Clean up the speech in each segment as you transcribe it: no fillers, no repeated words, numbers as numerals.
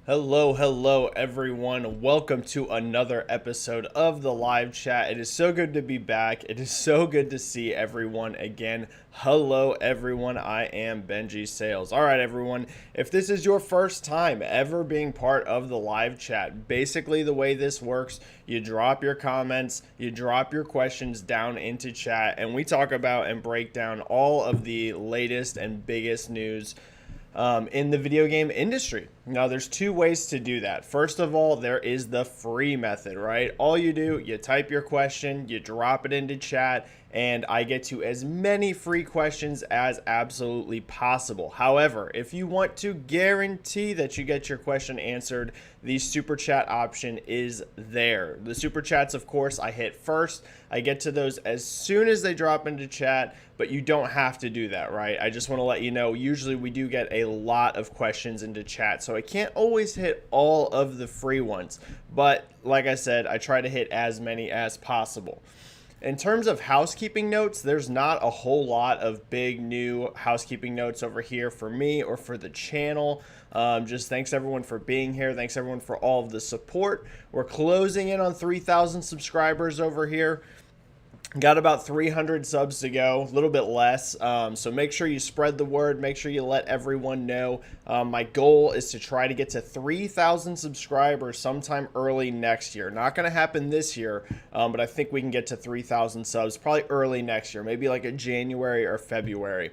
Hello, everyone. Welcome to another episode of the live chat. It is so good to be back. It is so good to see everyone again. Hello, everyone. I am Benji-Sales. All right, everyone. If this is your first time ever being part of the live chat, basically the way this works, you drop your comments, you drop your questions down into chat, and we talk about and break down all of the latest and biggest news in the video game industry. Now, there's two ways to do that. First of all, there is the free method, right? All you do, you type your question, you drop it into chat, and I get to as many free questions as absolutely possible. However, if you want to guarantee that you get your question answered, the super chat option is there. The super chats, of course, I hit first. I get to those as soon as they drop into chat, but you don't have to do that, right? I just want to let you know, usually we do get a lot of questions into chat, so I can't always hit all of the free ones. But like I said, I try to hit as many as possible. In terms of housekeeping notes, there's not a whole lot of big new housekeeping notes over here for me or for the channel. Just thanks everyone for being here. Thanks everyone for all of the support. We're closing in on 3,000 subscribers over here. Got about 300 subs to go, a little bit less. So make sure you spread the word. Make sure you let everyone know. My goal is to try to get to 3,000 subscribers sometime early next year. Not going to happen this year, but I think we can get to 3,000 subs probably early next year, maybe like a January or February.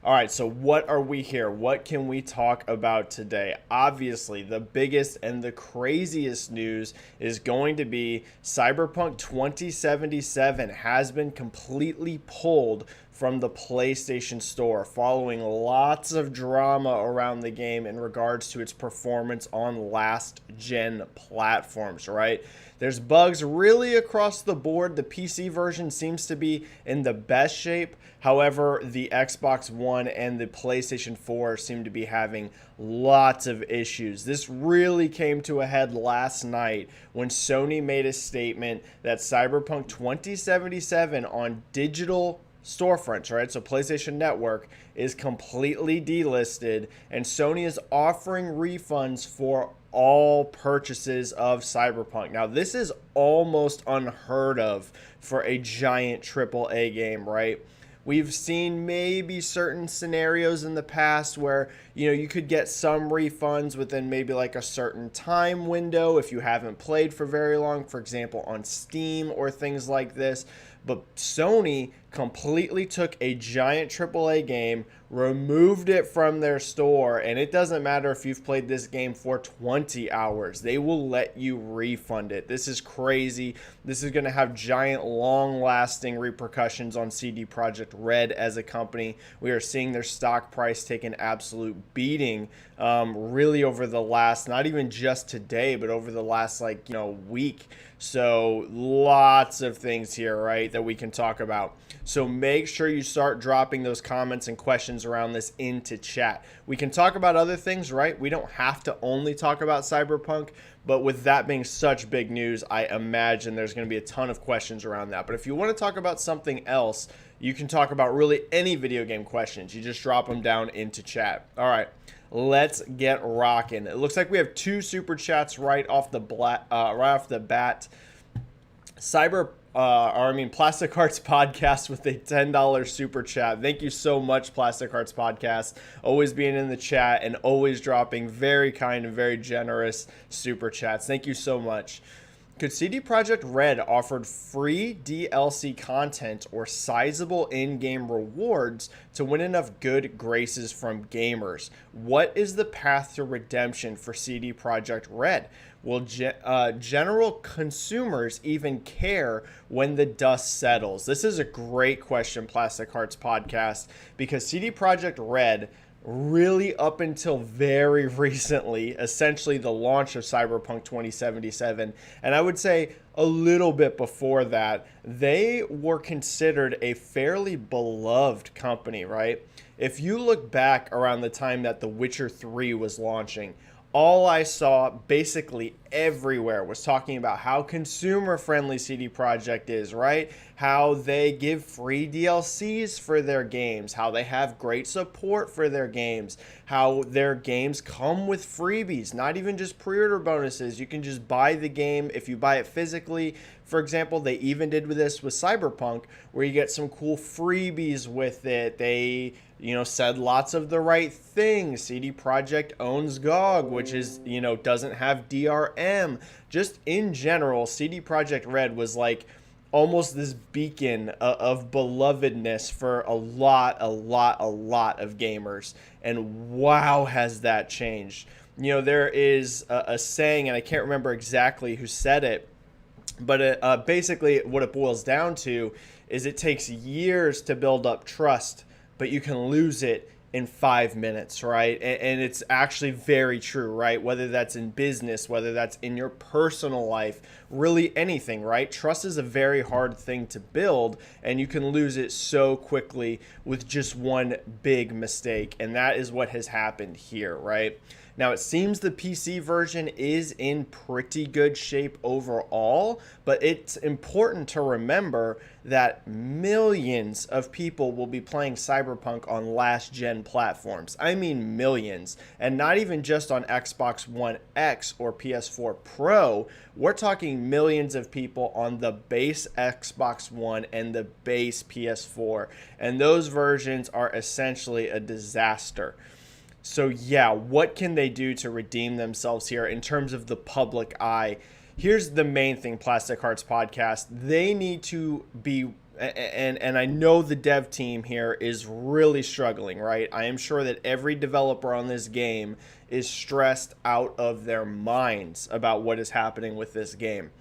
All right, so what are we here? What can we talk about today? Obviously, the biggest and the craziest news is going to be Cyberpunk 2077 has been completely pulled from the PlayStation Store following lots of drama around the game in regards to its performance on last-gen platforms, right? There's bugs really across the board. The PC version seems to be in the best shape. However, the Xbox One and the PlayStation 4 seem to be having lots of issues. This really came to a head last night when Sony made a statement that Cyberpunk 2077 on digital storefronts, right? So PlayStation Network is completely delisted, and Sony is offering refunds for all purchases of Cyberpunk. Now, this is almost unheard of for a giant AAA game, right? We've seen maybe certain scenarios in the past where, you could get some refunds within maybe like a certain time window if you haven't played for very long, for example, on Steam or things like this. But Sony completely took a giant AAA game, removed it from their store, and it doesn't matter if you've played this game for 20 hours. They will let you refund it. This is crazy. This is going to have giant, long-lasting repercussions on CD Projekt Red as a company. We are seeing their stock price take an absolute beating really over the last, not even just today, but over the last week. So lots of things here, right, that we can talk about. So make sure you start dropping those comments and questions around this into chat. We can talk about other things, right? We don't have to only talk about Cyberpunk, but with that being such big news, I imagine there's going to be a ton of questions around that. But if you want to talk about something else, you can talk about really any video game questions. You just drop them down into chat. All right. Let's get rocking. It looks like we have two super chats right off the bat. Plastic Hearts Podcast with a $10 super chat. Thank you so much, Plastic Hearts Podcast. Always being in the chat and always dropping very kind and very generous super chats. Thank you so much. Could CD Projekt Red offered free DLC content or sizable in-game rewards to win enough good graces from gamers? What is the path to redemption for CD Projekt Red? Will general consumers even care when the dust settles? This is a great question, Plastic Hearts Podcast, because CD Projekt Red really up until very recently, essentially the launch of Cyberpunk 2077, and I would say a little bit before that, they were considered a fairly beloved company, right? If you look back around the time that The Witcher 3 was launching, all I saw basically everywhere was talking about how consumer friendly CD Projekt is, right? How they give free DLCs for their games, how they have great support for their games, how their games come with freebies, not even just pre-order bonuses. You can just buy the game if you buy it physically. For example, they even did with this with Cyberpunk, where you get some cool freebies with it. They, said lots of the right things. CD Projekt owns GOG, which is, doesn't have DRM. Just in general, CD Projekt Red was like almost this beacon of belovedness for a lot of gamers. And wow, has that changed. There is a saying, and I can't remember exactly who said it, but basically what it boils down to is it takes years to build up trust, but you can lose it in 5 minutes, right? And it's actually very true, right? Whether that's in business, whether that's in your personal life, really anything, right? Trust is a very hard thing to build, and you can lose it so quickly with just one big mistake. And that is what has happened here, right? Now, it seems the PC version is in pretty good shape overall, but it's important to remember that millions of people will be playing Cyberpunk on last-gen platforms. I mean millions, and not even just on Xbox One X or PS4 Pro. We're talking millions of people on the base Xbox One and the base PS4, and those versions are essentially a disaster. So yeah, what can they do to redeem themselves here in terms of the public eye? Here's the main thing, Plastic Hearts Podcast. They need to be, and I know the dev team here is really struggling, right? I am sure that every developer on this game is stressed out of their minds about what is happening with this game.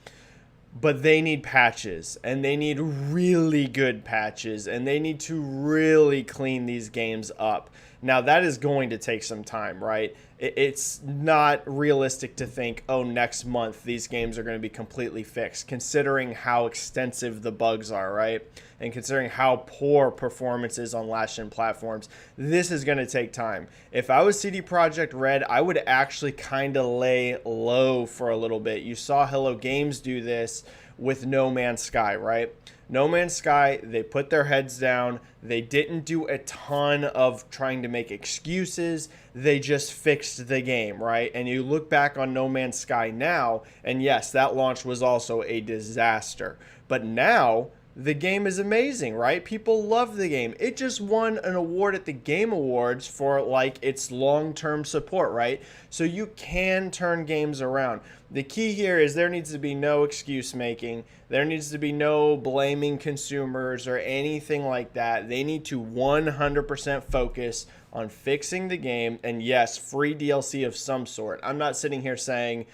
But they need patches, and they need really good patches, and they need to really clean these games up. Now, that is going to take some time, right? It's not realistic to think, oh, next month these games are going to be completely fixed, considering how extensive the bugs are, right? And considering how poor performance is on last-gen platforms, this is going to take time. If I was CD Projekt Red, I would actually kind of lay low for a little bit. You saw Hello Games do this with No Man's Sky, right? No Man's Sky, they put their heads down. They didn't do a ton of trying to make excuses. They just fixed the game, right? And you look back on No Man's Sky now, and yes, that launch was also a disaster. But now, the game is amazing, right? People love the game. It just won an award at the Game Awards for like its long-term support, right? So you can turn games around. The key here is there needs to be no excuse making. There needs to be no blaming consumers or anything like that. They need to 100% focus on fixing the game. And yes, free DLC of some sort. I'm not sitting here saying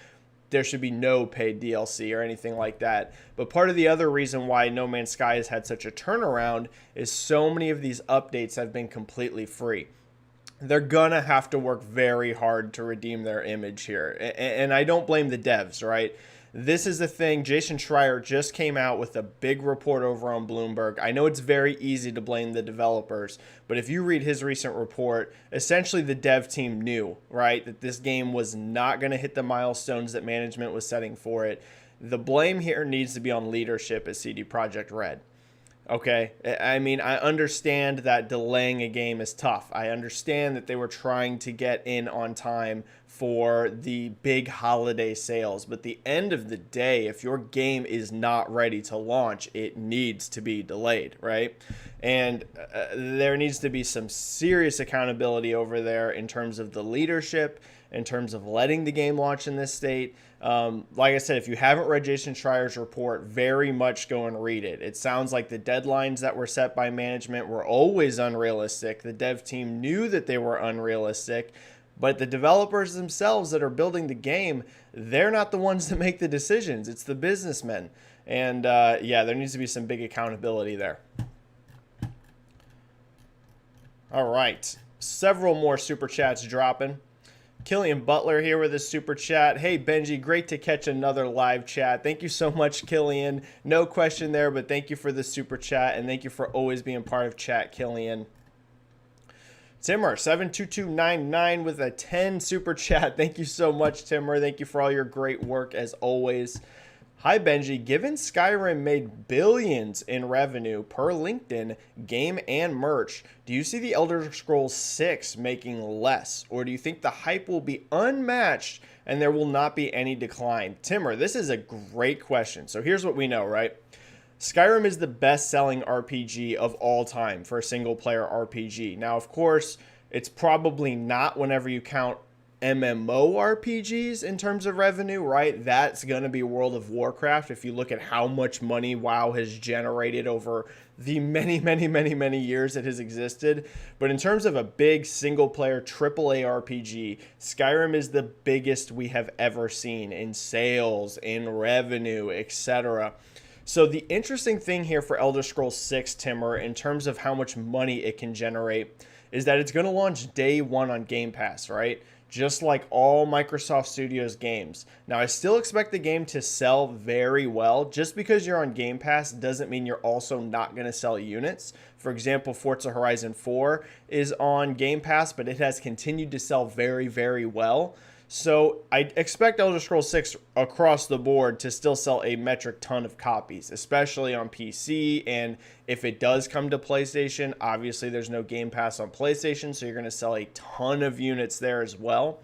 there should be no paid DLC or anything like that. But part of the other reason why No Man's Sky has had such a turnaround is so many of these updates have been completely free. They're gonna have to work very hard to redeem their image here. And I don't blame the devs, right? This is the thing. Jason Schreier just came out with a big report over on Bloomberg. I know it's very easy to blame the developers, but if you read his recent report, essentially the dev team knew, right, that this game was not going to hit the milestones that management was setting for it. The blame here needs to be on leadership at CD Projekt Red. Okay, I mean, I understand that delaying a game is tough. I understand that they were trying to get in on time for the big holiday sales. But at the end of the day, if your game is not ready to launch, it needs to be delayed, right? And there needs to be some serious accountability over there in terms of the leadership, in terms of letting the game launch in this state. Like I said, if you haven't read Jason Schreier's report, very much go and read it. It sounds like the deadlines that were set by management were always unrealistic. The dev team knew that they were unrealistic, but the developers themselves that are building the game, they're not the ones that make the decisions. It's the businessmen. And yeah, there needs to be some big accountability there. All right, several more super chats dropping. Killian Butler here with a super chat. Hey, Benji, great to catch another live chat. Thank you so much, Killian. No question there, but thank you for the super chat, and thank you for always being part of chat, Killian. Timmer72299 with a 10 super chat. Thank you so much, Timmer. Thank you for all your great work as always. Hi, Benji. Given Skyrim made billions in revenue per LinkedIn, game and merch, do you see the Elder Scrolls 6 making less? Or do you think the hype will be unmatched and there will not be any decline? Timmer, this is a great question. So here's what we know, right? Skyrim is the best-selling RPG of all time for a single-player RPG. Now, of course, it's probably not whenever you count MMORPGs in terms of revenue, right? That's going to be World of Warcraft if you look at how much money WoW has generated over the many years it has existed. But in terms of a big single-player AAA RPG, Skyrim is the biggest we have ever seen in sales, in revenue, etc. So the interesting thing here for Elder Scrolls 6, Timmer, in terms of how much money it can generate, is that it's going to launch day one on Game Pass, right? Just like all Microsoft Studios games. Now, I still expect the game to sell very well. Just because you're on Game Pass doesn't mean you're also not going to sell units. For example, Forza Horizon 4 is on Game Pass, but it has continued to sell very well. So I expect Elder Scrolls 6 across the board to still sell a metric ton of copies, especially on PC. And if it does come to PlayStation, obviously there's no Game Pass on PlayStation, so you're going to sell a ton of units there as well.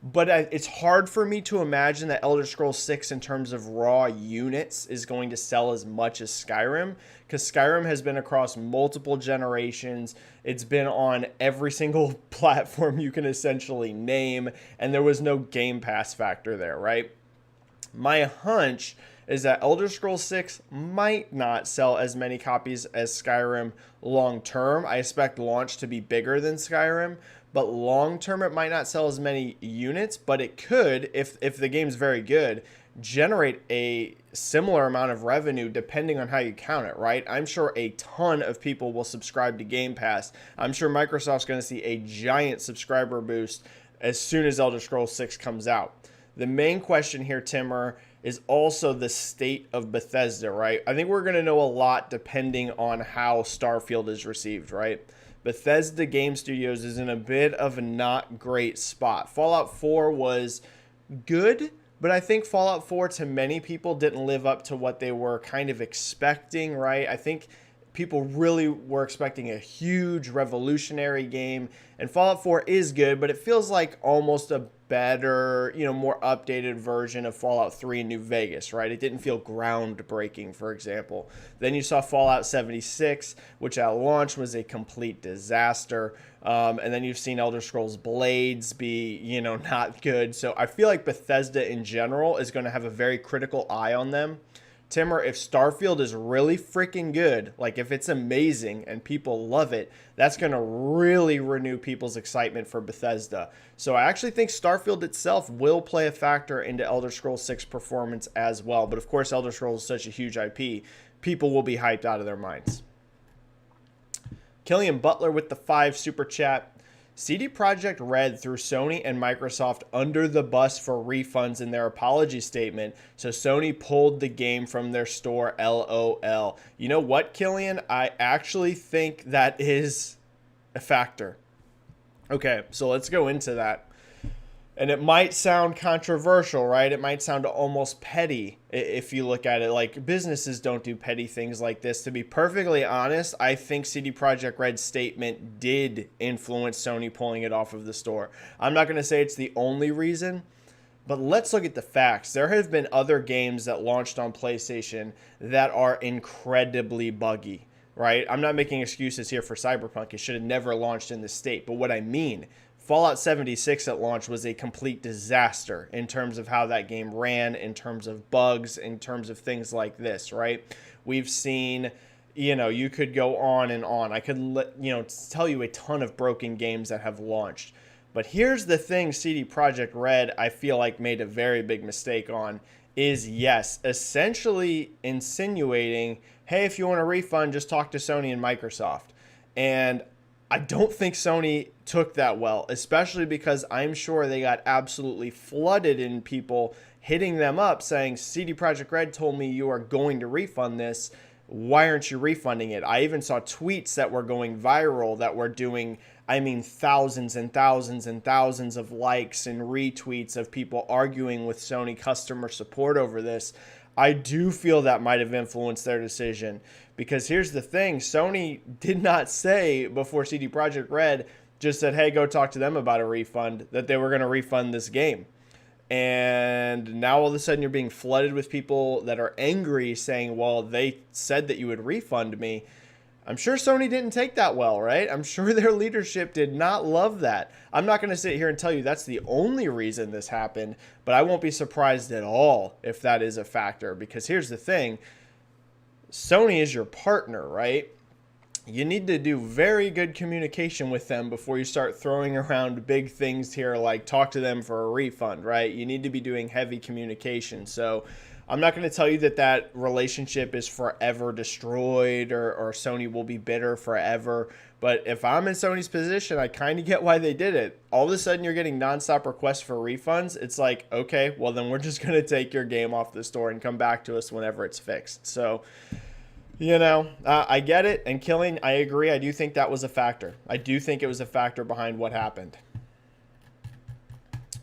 But it's hard for me to imagine that Elder Scrolls 6 in terms of raw units is going to sell as much as Skyrim, because Skyrim has been across multiple generations. It's been on every single platform you can essentially name, and there was no Game Pass factor there, right? My hunch is that Elder Scrolls 6 might not sell as many copies as Skyrim long term. I expect launch to be bigger than Skyrim, but long term it might not sell as many units, but it could, if the game's very good, generate a similar amount of revenue depending on how you count it, right? I'm sure a ton of people will subscribe to Game Pass. I'm sure Microsoft's going to see a giant subscriber boost as soon as Elder Scrolls 6 comes out. The main question here, Timmer, is also the state of Bethesda, right? I think we're going to know a lot depending on how Starfield is received, right? Bethesda Game Studios is in a bit of a not great spot. Fallout 4 was good, but I think Fallout 4 to many people didn't live up to what they were kind of expecting, right? I think people really were expecting a huge revolutionary game, and Fallout 4 is good, but it feels like almost a better, more updated version of Fallout 3 in New Vegas, right? It didn't feel groundbreaking, for example. Then you saw Fallout 76, which at launch was a complete disaster. And then you've seen Elder Scrolls Blades be, not good. So I feel like Bethesda in general is going to have a very critical eye on them. Timmer, if Starfield is really freaking good, like if it's amazing and people love it, that's going to really renew people's excitement for Bethesda. So I actually think Starfield itself will play a factor into Elder Scrolls 6 performance as well. But of course, Elder Scrolls is such a huge IP, people will be hyped out of their minds. Killian Butler with the 5 super chat. CD Projekt Red threw Sony and Microsoft under the bus for refunds in their apology statement, so Sony pulled the game from their store, LOL. You know what, Killian? I actually think that is a factor. Okay, so let's go into that. And it might sound controversial, right? It might sound almost petty if you look at it. Like, businesses don't do petty things like this. To be perfectly honest, I think CD Projekt Red's statement did influence Sony pulling it off of the store. I'm not going to say it's the only reason, but let's look at the facts. There have been other games that launched on PlayStation that are incredibly buggy, right? I'm not making excuses here for Cyberpunk. It should have never launched in this state. But what I mean, Fallout 76 at launch was a complete disaster in terms of how that game ran, in terms of bugs, in terms of things like this, right? We've seen, you could go on and on. I could, tell you a ton of broken games that have launched. But here's the thing CD Projekt Red, I feel like, made a very big mistake on, is, yes, essentially insinuating, hey, if you want a refund, just talk to Sony and Microsoft. And I don't think Sony took that well, especially because I'm sure they got absolutely flooded in people hitting them up saying, CD Projekt Red told me you are going to refund this. Why aren't you refunding it? I even saw tweets that were going viral that were doing I mean thousands and thousands and thousands of likes and retweets of people arguing with Sony customer support over this, I do feel that might have influenced their decision. Because here's the thing, Sony did not say before CD Projekt Red just said, hey, go talk to them about a refund, that they were going to refund this game. And now all of a sudden you're being flooded with people that are angry saying, well, they said that you would refund me. I'm sure Sony didn't take that well, right? I'm sure their leadership did not love that. I'm not going to sit here and tell you that's the only reason this happened, but I won't be surprised at all if that is a factor. Because here's the thing, Sony is your partner, right? You need to do very good communication with them before you start throwing around big things here like talk to them for a refund, right? You need to be doing heavy communication. So I'm not going to tell you that that relationship is forever destroyed or Sony will be bitter forever. But if I'm in Sony's position, I kind of get why they did it. All of a sudden, you're getting nonstop requests for refunds. It's like, okay, well, then we're just going to take your game off the store and come back to us whenever it's fixed. So, I get it. And killing, I agree. I do think that was a factor. I do think it was a factor behind what happened.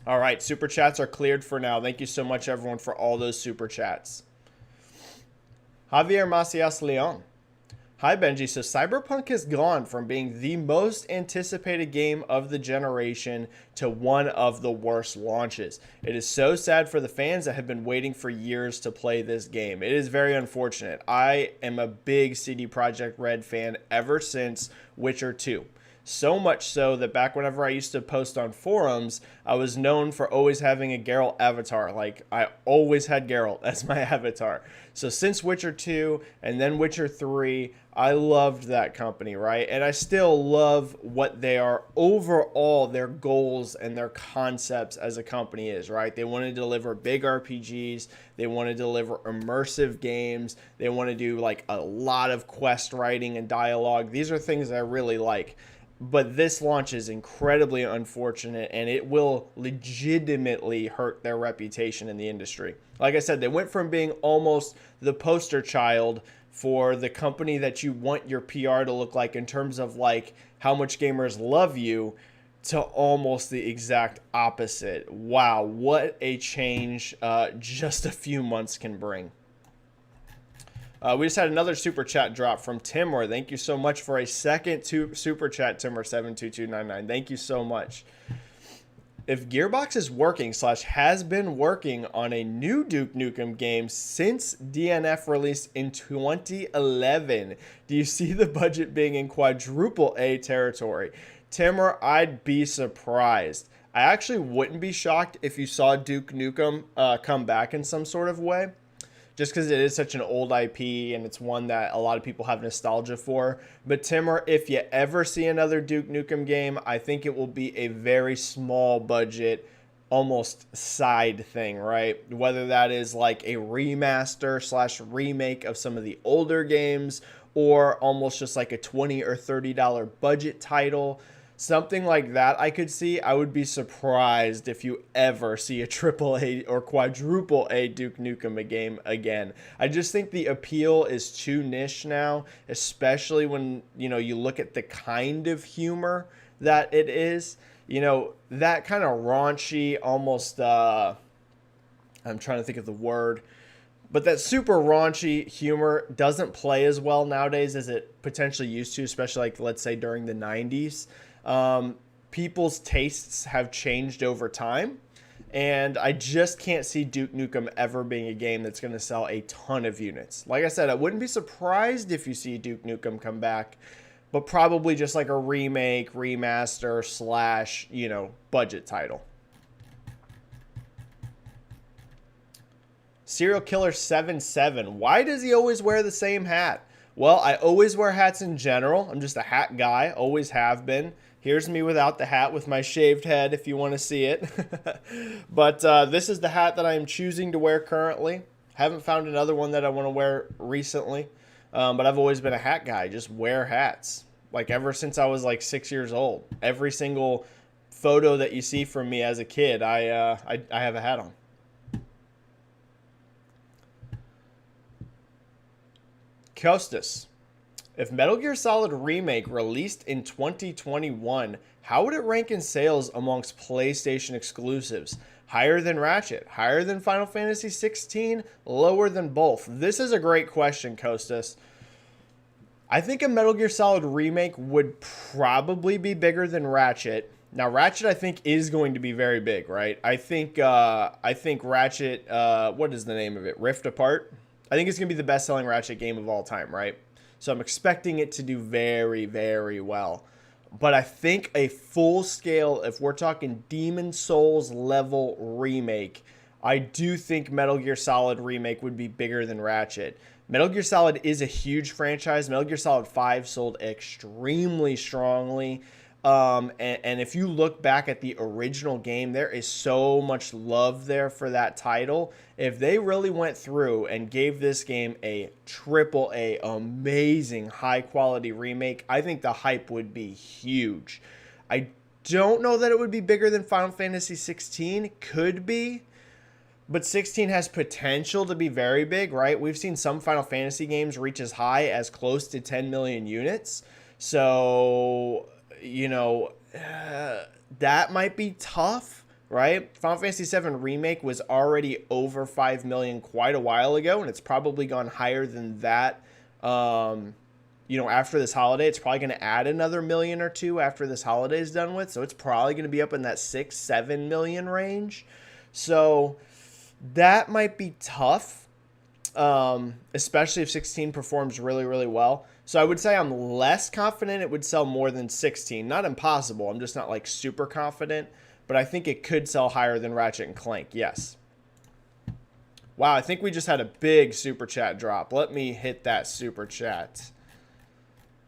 All right, super chats are cleared for now. Thank you so much, everyone, for all those super chats. Javier Macias Leon. Hi, Benji. So Cyberpunk has gone from being the most anticipated game of the generation to one of the worst launches. It is so sad for the fans that have been waiting for years to play this game. It is very unfortunate. I am a big CD Projekt Red fan ever since Witcher 2. So much so that back whenever I used to post on forums, I was known for always having a Geralt avatar. Like, I always had Geralt as my avatar. So since Witcher 2 and then Witcher 3, I loved that company, right? And I still love what they are overall, their goals and their concepts as a company is, right? They want to deliver big RPGs. They want to deliver immersive games. They want to do like a lot of quest writing and dialogue. These are things I really like. But this launch is incredibly unfortunate, and it will legitimately hurt their reputation in the industry. Like I said, they went from being almost the poster child for the company that you want your PR to look like in terms of like how much gamers love you to almost the exact opposite. Wow, what a change just a few months can bring. We just had another super chat drop from Timur. Thank you so much for a second super chat, Timur72299. Thank you so much. If Gearbox is working / has been working on a new Duke Nukem game since DNF released in 2011, do you see the budget being in quadruple A territory? Timur, I'd be surprised. I actually wouldn't be shocked if you saw Duke Nukem come back in some sort of way. Just because it is such an old IP and it's one that a lot of people have nostalgia for. But Timur, if you ever see another Duke Nukem game, I think it will be a very small budget, almost side thing, right? Whether that is like a remaster / remake of some of the older games or almost just like a $20 or $30 budget title. Something like that I could see. I would be surprised if you ever see a triple A or quadruple A Duke Nukem game again. I just think the appeal is too niche now, especially when, you look at the kind of humor that it is. That kind of raunchy, almost, I'm trying to think of the word, but that super raunchy humor doesn't play as well nowadays as it potentially used to, especially like, let's say, during the 90s. People's tastes have changed over time, and I just can't see Duke Nukem ever being a game that's going to sell a ton of units. Like I said, I wouldn't be surprised if you see Duke Nukem come back, but probably just like a remake, remaster / budget title. Serial Killer 77. Why does he always wear the same hat? Well, I always wear hats in general. I'm just a hat guy, always have been. Here's me without the hat with my shaved head if you want to see it. But this is the hat that I am choosing to wear currently. Haven't found another one that I want to wear recently. But I've always been a hat guy. Just wear hats. Like ever since I was like 6 years old. Every single photo that you see from me as a kid, I have a hat on. Costas. If Metal Gear Solid Remake released in 2021, how would it rank in sales amongst PlayStation exclusives? Higher than Ratchet? Higher than Final Fantasy 16? Lower than both? This is a great question, Kostas. I think a Metal Gear Solid Remake would probably be bigger than Ratchet. Now, Ratchet, I think, is going to be very big, right? I think Ratchet, what is the name of it? Rift Apart? I think it's going to be the best-selling Ratchet game of all time, right? So I'm expecting it to do very, very well. But I think a full-scale, if we're talking Demon Souls level remake, I do think Metal Gear Solid Remake would be bigger than Ratchet. Metal Gear Solid is a huge franchise. Metal Gear Solid 5 sold extremely strongly. And if you look back at the original game, there is so much love there for that title. If they really went through and gave this game a triple A, amazing, high quality remake, I think the hype would be huge. I don't know that it would be bigger than Final Fantasy 16. Could be. But 16 has potential to be very big, right? We've seen some Final Fantasy games reach as high as close to 10 million units. So, that might be tough, right? Final Fantasy 7 Remake was already over 5 million quite a while ago, and it's probably gone higher than that. After this holiday, it's probably going to add another million or two after this holiday is done with. So it's probably going to be up in that 6-7 million range. So that might be tough, especially if 16 performs really, really well. So I would say I'm less confident it would sell more than 16. Not impossible. I'm just not like super confident. But I think it could sell higher than Ratchet and Clank. Yes. Wow, I think we just had a big super chat drop. Let me hit that super chat.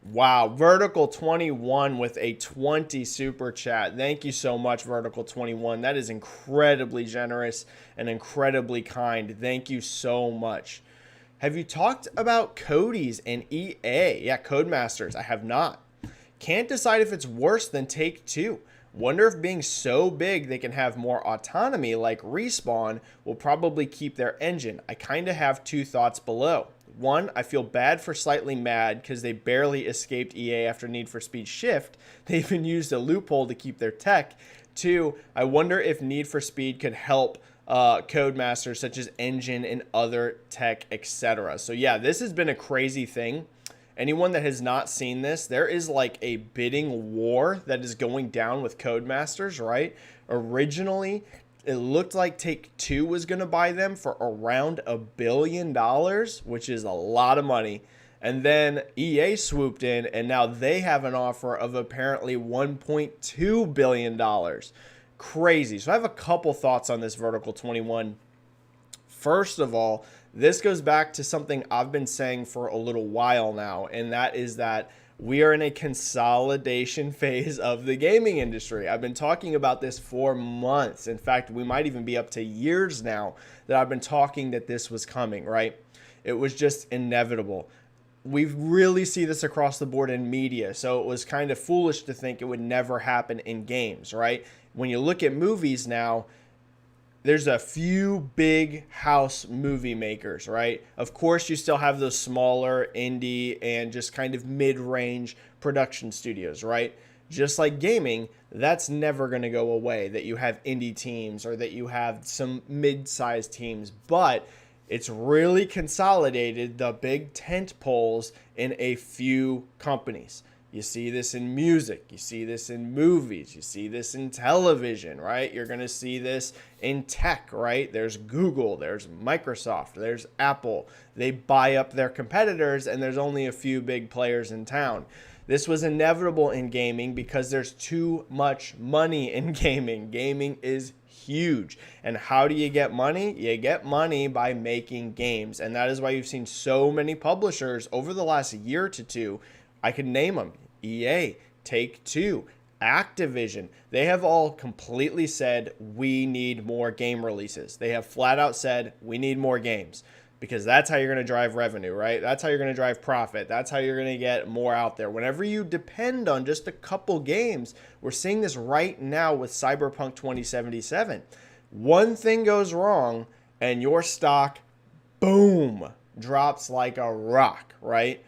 Wow, Vertical 21 with a 20 super chat. Thank you so much, Vertical 21. That is incredibly generous and incredibly kind. Thank you so much. Have you talked about Cody's and EA? Yeah, Codemasters. I have not. Can't decide if it's worse than Take-Two. Wonder if being so big they can have more autonomy like Respawn will probably keep their engine. I kind of have two thoughts below. One, I feel bad for Slightly Mad because they barely escaped EA after Need for Speed Shift. They even used a loophole to keep their tech. Two, I wonder if Need for Speed could help Codemasters such as engine and other tech, etc. So yeah, this has been a crazy thing. Anyone that has not seen this, there is like a bidding war that is going down with Codemasters, right? Originally, it looked like Take-Two was going to buy them for around $1 billion, which is a lot of money. And then EA swooped in, and now they have an offer of apparently $1.2 billion. Crazy. So I have a couple thoughts on this Vertical 21. First of all, this goes back to something I've been saying for a little while now, and that is that we are in a consolidation phase of the gaming industry. I've been talking about this for months. In fact, we might even be up to years now that I've been talking that this was coming, right? It was just inevitable. We really see this across the board in media, so it was kind of foolish to think it would never happen in games, right? When you look at movies now, there's a few big house movie makers, right? Of course, you still have those smaller indie and just kind of mid-range production studios, right? Just like gaming, that's never going to go away, that you have indie teams or that you have some mid-sized teams. But it's really consolidated the big tent poles in a few companies. You see this in music, you see this in movies, you see this in television, right? You're going to see this in tech, right? There's Google, there's Microsoft, there's Apple. They buy up their competitors, and there's only a few big players in town. This was inevitable in gaming because there's too much money in gaming. Gaming is huge. And how do you get money? You get money by making games. And that is why you've seen so many publishers over the last year to two. I can name them. EA, Take-Two, Activision. They have all completely said, we need more game releases. They have flat out said, we need more games. Because that's how you're going to drive revenue, right? That's how you're going to drive profit. That's how you're going to get more out there. Whenever you depend on just a couple games, we're seeing this right now with Cyberpunk 2077. One thing goes wrong, and your stock, boom, drops like a rock, right?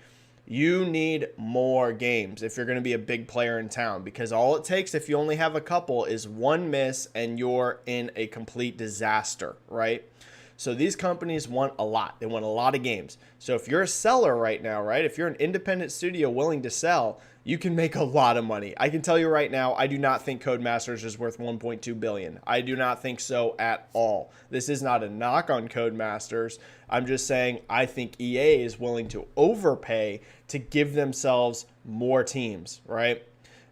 You need more games if you're going to be a big player in town, because all it takes if you only have a couple is one miss and you're in a complete disaster, right? So these companies want a lot. They want a lot of games. So if you're a seller right now, right, if you're an independent studio willing to sell, you can make a lot of money. I can tell you right now, I do not think Codemasters is worth 1.2 billion. I do not think so at all. This is not a knock on Codemasters. I'm just saying I think EA is willing to overpay to give themselves more teams, right?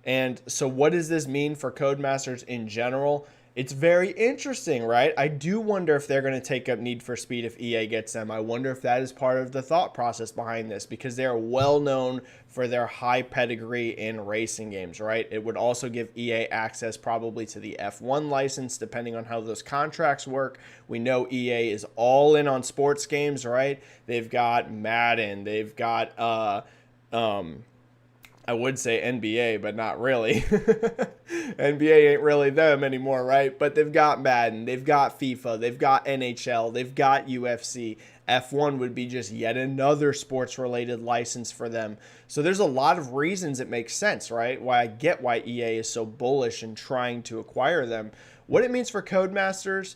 And so what does this mean for Codemasters in general? It's very interesting, right? I do wonder if they're going to take up Need for Speed if EA gets them. I wonder if that is part of the thought process behind this, because they are well known for their high pedigree in racing games, right? It would also give EA access probably to the F1 license, depending on how those contracts work. We know EA is all in on sports games, right? They've got Madden, they've got I would say NBA, but not really. NBA ain't really them anymore, right? But they've got Madden, they've got FIFA, they've got NHL, they've got UFC. F1 would be just yet another sports-related license for them. So there's a lot of reasons it makes sense, right? Why I get why EA is so bullish in trying to acquire them. What it means for Codemasters,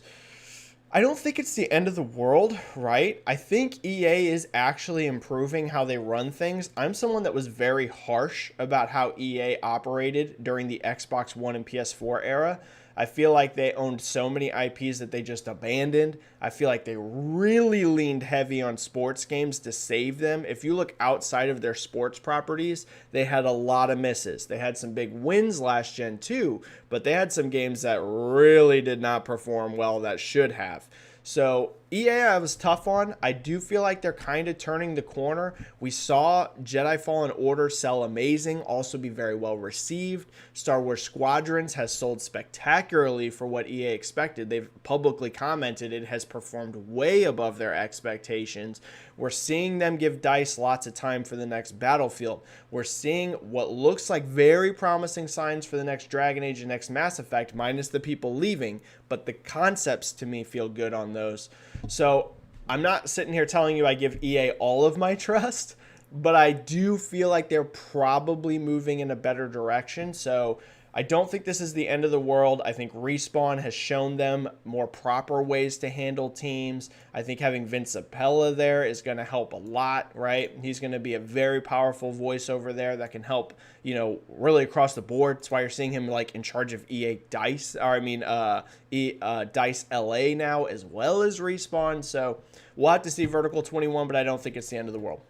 I don't think it's the end of the world, right? I think EA is actually improving how they run things. I'm someone that was very harsh about how EA operated during the Xbox One and PS4 era. I feel like they owned so many IPs that they just abandoned. I feel like they really leaned heavy on sports games to save them. If you look outside of their sports properties, they had a lot of misses. They had some big wins last gen too, but they had some games that really did not perform well that should have. So EA I was tough on. I do feel like they're kind of turning the corner. We saw Jedi Fallen Order sell amazing, also be very well received. Star Wars Squadrons has sold spectacularly for what EA expected. They've publicly commented it has performed way above their expectations. We're seeing them give DICE lots of time for the next Battlefield. We're seeing what looks like very promising signs for the next Dragon Age and next Mass Effect, minus the people leaving, but the concepts to me feel good on those. So I'm not sitting here telling you I give EA all of my trust, but I do feel like they're probably moving in a better direction. So I don't think this is the end of the world. I think Respawn has shown them more proper ways to handle teams. I think having Vince Appella there is going to help a lot, right? He's going to be a very powerful voice over there that can help, you know, really across the board. That's why you're seeing him like in charge of EA DICE, or I mean, DICE LA now, as well as Respawn. So we'll have to see Vertical 21, but I don't think it's the end of the world.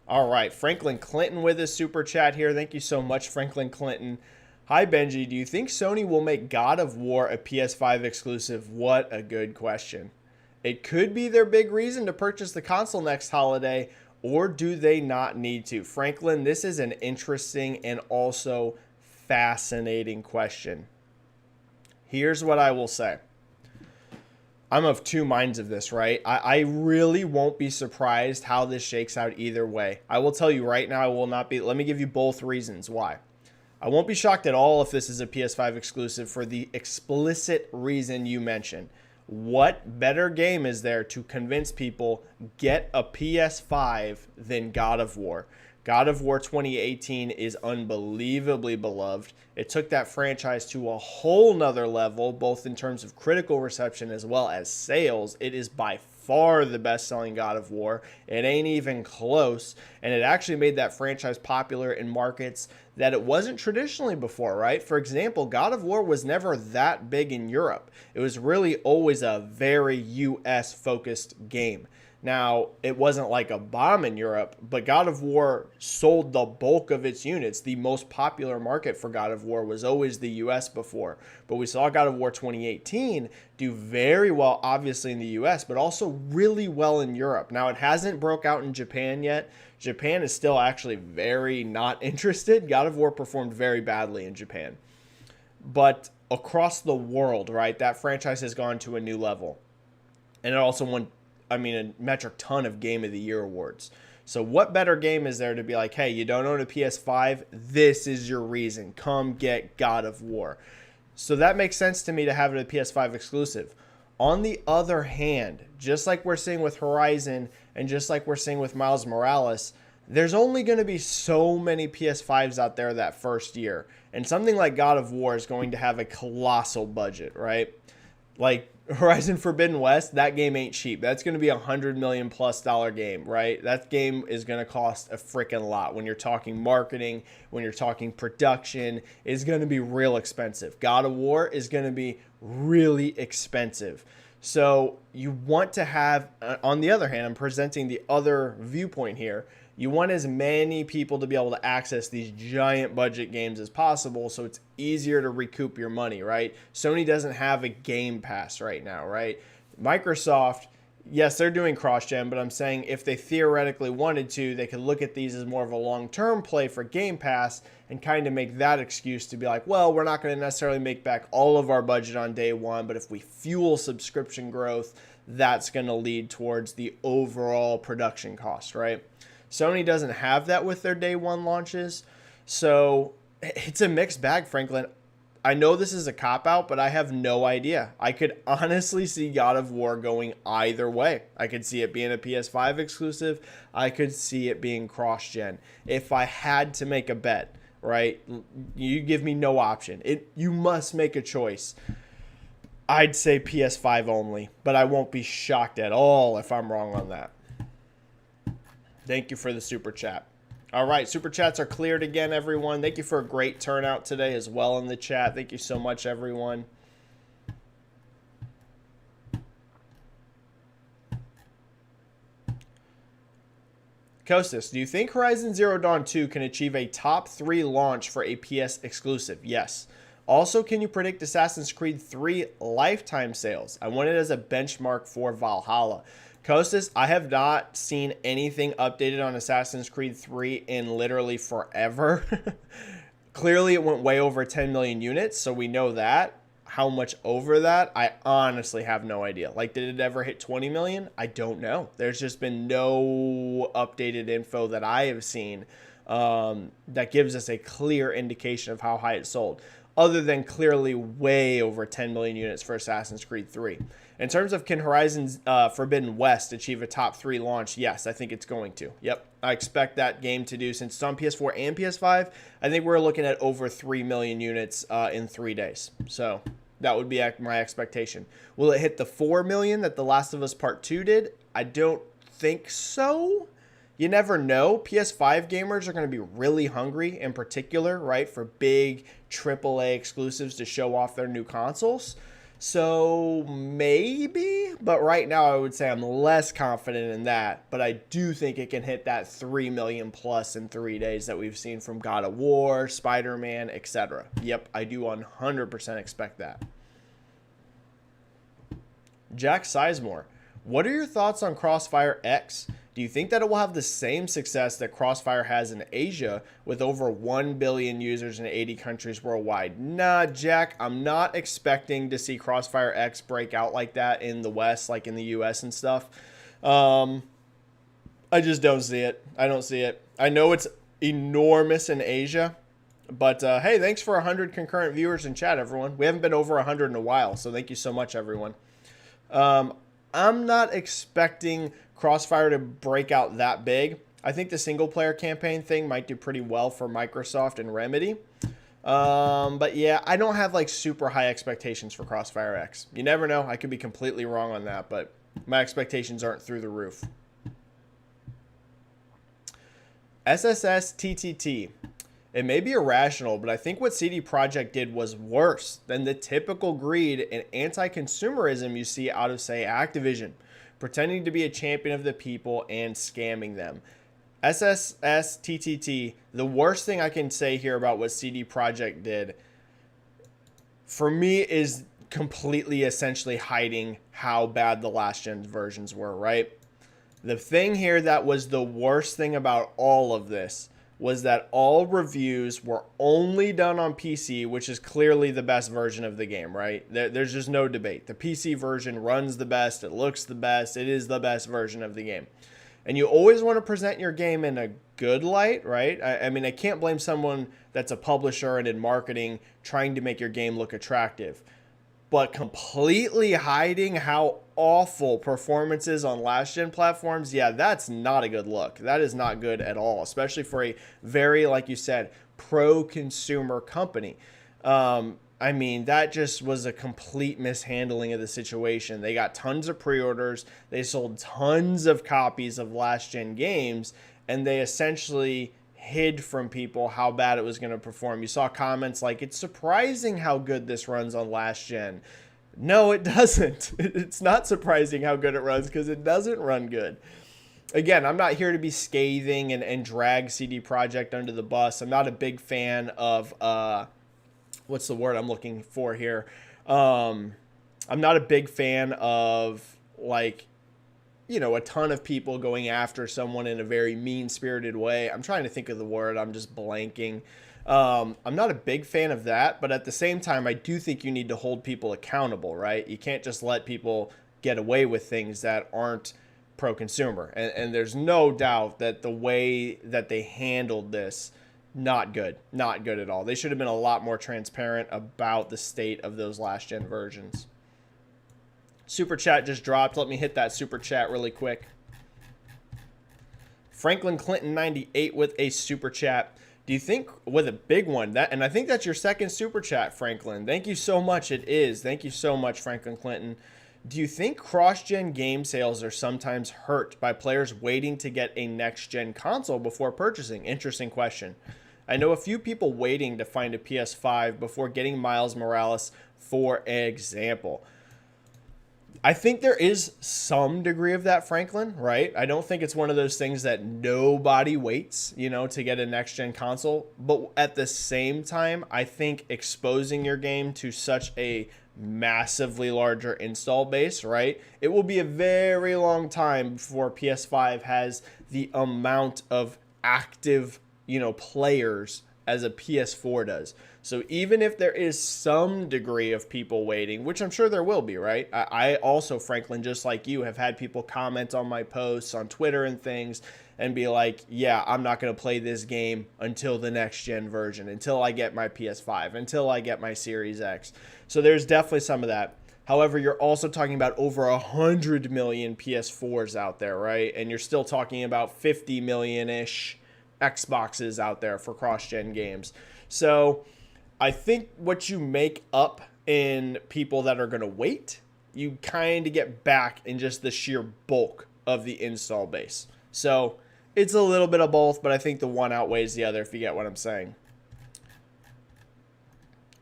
All right, Franklin Clinton with his super chat here. Thank you so much, Franklin Clinton. Hi, Benji. Do you think Sony will make God of War a PS5 exclusive? What a good question. It could be their big reason to purchase the console next holiday, or do they not need to? Franklin, this is an interesting and also fascinating question. Here's what I will say. I'm of two minds of this, right? I really won't be surprised how this shakes out either way. I will tell you right now, I will not be. Let me give you both reasons why. I won't be shocked at all if this is a PS5 exclusive for the explicit reason you mentioned. What better game is there to convince people get a PS5 than God of War? God of War 2018 is unbelievably beloved. It took that franchise to a whole nother level, both in terms of critical reception as well as sales. It is by far the best-selling God of War. It ain't even close, and it actually made that franchise popular in markets that it wasn't traditionally before, right? For example, God of War was never that big in Europe. It was really always a very US-focused game. Now, it wasn't like a bomb in Europe, but God of War sold the bulk of its units. The most popular market for God of War was always the US before. But we saw God of War 2018 do very well, obviously, in the US, but also really well in Europe. Now, it hasn't broke out in Japan yet. Japan is still actually very not interested. God of War performed very badly in Japan. But across the world, right, that franchise has gone to a new level. And it also won a metric ton of Game of the Year awards. So what better game is there to be like, hey, you don't own a PS5? This is your reason. Come get God of War. So that makes sense to me to have it a PS5 exclusive. On the other hand, just like we're seeing with Horizon and just like we're seeing with Miles Morales, there's only going to be so many PS5s out there that first year. And something like God of War is going to have a colossal budget, right? Like Horizon Forbidden West, that game ain't cheap. That's going to be $100 million+ game, right? That game is going to cost a freaking lot. When you're talking marketing, when you're talking production, it's going to be real expensive. God of War is going to be really expensive. So you want to have, on the other hand, I'm presenting the other viewpoint here. You want as many people to be able to access these giant budget games as possible, so it's easier to recoup your money, right? Sony doesn't have a Game Pass right now, right? Microsoft, yes, they're doing cross-gen, but I'm saying if they theoretically wanted to, they could look at these as more of a long-term play for Game Pass and kind of make that excuse to be like, well, we're not going to necessarily make back all of our budget on day one, but if we fuel subscription growth, that's going to lead towards the overall production cost, right? Sony doesn't have that with their day one launches. So it's a mixed bag, Franklin. I know this is a cop-out, but I have no idea. I could honestly see God of War going either way. I could see it being a PS5 exclusive. I could see it being cross-gen. If I had to make a bet, right, you give me no option. You must make a choice. I'd say PS5 only, but I won't be shocked at all if I'm wrong on that. Thank you for the super chat. All right, super chats are cleared again, everyone. Thank you for a great turnout today as well in the chat. Thank you so much, everyone. Kostas, do you think Horizon Zero Dawn 2 can achieve a top 3 launch for a PS exclusive? Yes. Also, can you predict Assassin's Creed 3 lifetime sales? I want it as a benchmark for Valhalla. Kostas, I have not seen anything updated on Assassin's Creed 3 in literally forever. Clearly, it went way over 10 million units, so we know that. How much over that? I honestly have no idea. Like, did it ever hit 20 million? I don't know. There's just been no updated info that I have seen that gives us a clear indication of how high it sold, other than clearly way over 10 million units for Assassin's Creed 3. In terms of can Horizon Forbidden West achieve a top 3 launch, yes, I think it's going to. Yep, I expect that game to do, since it's on PS4 and PS5, I think we're looking at over 3 million units in 3 days. So that would be my expectation. Will it hit the 4 million that The Last of Us Part 2 did? I don't think so. You never know. PS5 gamers are going to be really hungry in particular, right, for big AAA exclusives to show off their new consoles. So maybe, but right now I would say I'm less confident in that. But I do think it can hit that 3 million plus in 3 days that we've seen from God of War, Spider-Man, etc. Yep, I do 100% expect that. Jack Sizemore, what are your thoughts on Crossfire X? Do you think that it will have the same success that Crossfire has in Asia with over 1 billion users in 80 countries worldwide? Nah, Jack, I'm not expecting to see Crossfire X break out like that in the West, like in the US and stuff. I just don't see it. I don't see it. I know it's enormous in Asia, but hey, thanks for 100 concurrent viewers in chat, everyone. We haven't been over 100 in a while, so thank you so much, everyone. I'm not expecting Crossfire to break out that big. I think the single player campaign thing might do pretty well for Microsoft and Remedy. But yeah, I don't have like super high expectations for Crossfire X. You never know. I could be completely wrong on that, but my expectations aren't through the roof. SSS TTT. It may be irrational, but I think what CD Projekt did was worse than the typical greed and anti-consumerism you see out of, say, Activision, pretending to be a champion of the people and scamming them. SSS TTT, the worst thing I can say here about what CD Projekt did, for me, is completely essentially hiding how bad the last gen versions were, right? The thing here that was the worst thing about all of this was that all reviews were only done on PC, which is clearly the best version of the game, right? There's just no debate. The PC version runs the best, it looks the best, it is the best version of the game. And you always want to present your game in a good light, right? I mean, I can't blame someone that's a publisher and in marketing trying to make your game look attractive. but completely hiding how awful performance is on last gen platforms, yeah, that's not a good look. That is not good at all, especially for a very, like you said, pro-consumer company. I mean, that just was a complete mishandling of the situation. They got tons of pre-orders. They sold tons of copies of last-gen games, and they essentially hid from people how bad it was going to perform. You saw comments like, it's surprising how good this runs on last-gen. No, it doesn't. It's not surprising how good it runs because it doesn't run good. Again, I'm not here to be scathing and drag CD Projekt under the bus. I'm not a big fan of... what's the word I'm looking for here? I'm not a big fan of, like, you know, a ton of people going after someone in a very mean-spirited way. I'm trying to think of the word. I'm just blanking. I'm not a big fan of that, but at the same time, I do think you need to hold people accountable, right? You can't just let people get away with things that aren't pro-consumer. And there's no doubt that the way that they handled this, not good at all. They should have been a lot more transparent about the state of those last gen versions. Super chat just dropped. Let me hit that super chat really quick. Franklin Clinton 98 with a super chat. Do you think, with a big one, and I think that's your second super chat, Franklin. Thank you so much. It is. Thank you so much, Franklin Clinton. Do you think cross-gen game sales are sometimes hurt by players waiting to get a next-gen console before purchasing? Interesting question. I know a few people waiting to find a PS5 before getting Miles Morales, for example. I think there is some degree of that, Franklin, right? I don't think it's one of those things that nobody waits, you know, to get a next-gen console. But at the same time, I think exposing your game to such a massively larger install base, right? It will be a very long time before PS5 has the amount of active, you know, players as a PS4 does. So even if there is some degree of people waiting, which I'm sure there will be, right? I also, Franklin, just like you, have had people comment on my posts on Twitter and things and be like, yeah, I'm not going to play this game until the next gen version, until I get my PS5, until I get my Series X. So there's definitely some of that. However, you're also talking about over 100 million PS4s out there, right? And you're still talking about 50 million-ish Xboxes out there for cross-gen games. So I think what you make up in people that are going to wait, you kind of get back in just the sheer bulk of the install base. So it's a little bit of both, but I think the one outweighs the other, if you get what I'm saying.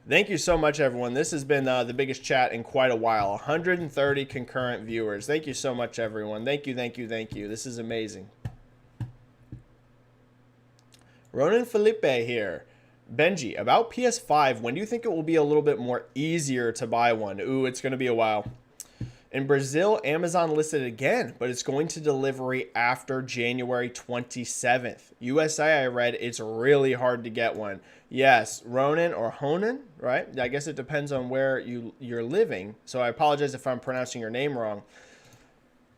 Thank you so much, everyone. This has been the biggest chat in quite a while. 130 concurrent viewers. Thank you so much, everyone. Thank you, thank you, thank you. This is amazing. Ronan Felipe here. Benji, about PS5, when do you think it will be a little bit more easier to buy one? Ooh, it's going to be a while. In Brazil, Amazon listed again, but it's going to delivery after January 27th. USA, I read, it's really hard to get one. Yes, Ronan or Honan, right? I guess it depends on where you're living. So I apologize if I'm pronouncing your name wrong.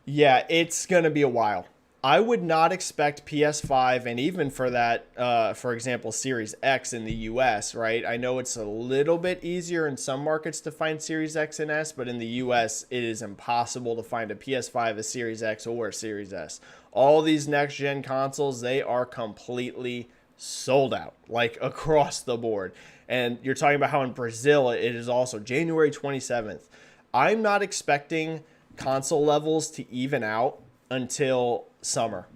Yeah, it's going to be a while. I would not expect PS5 and even for that, for example, Series X in the US, right? I know it's a little bit easier in some markets to find Series X and S, but in the US, it is impossible to find a PS5, a Series X, or a Series S. All these next-gen consoles, they are completely sold out, like across the board. And you're talking about how in Brazil, it is also January 27th. I'm not expecting console levels to even out until summer.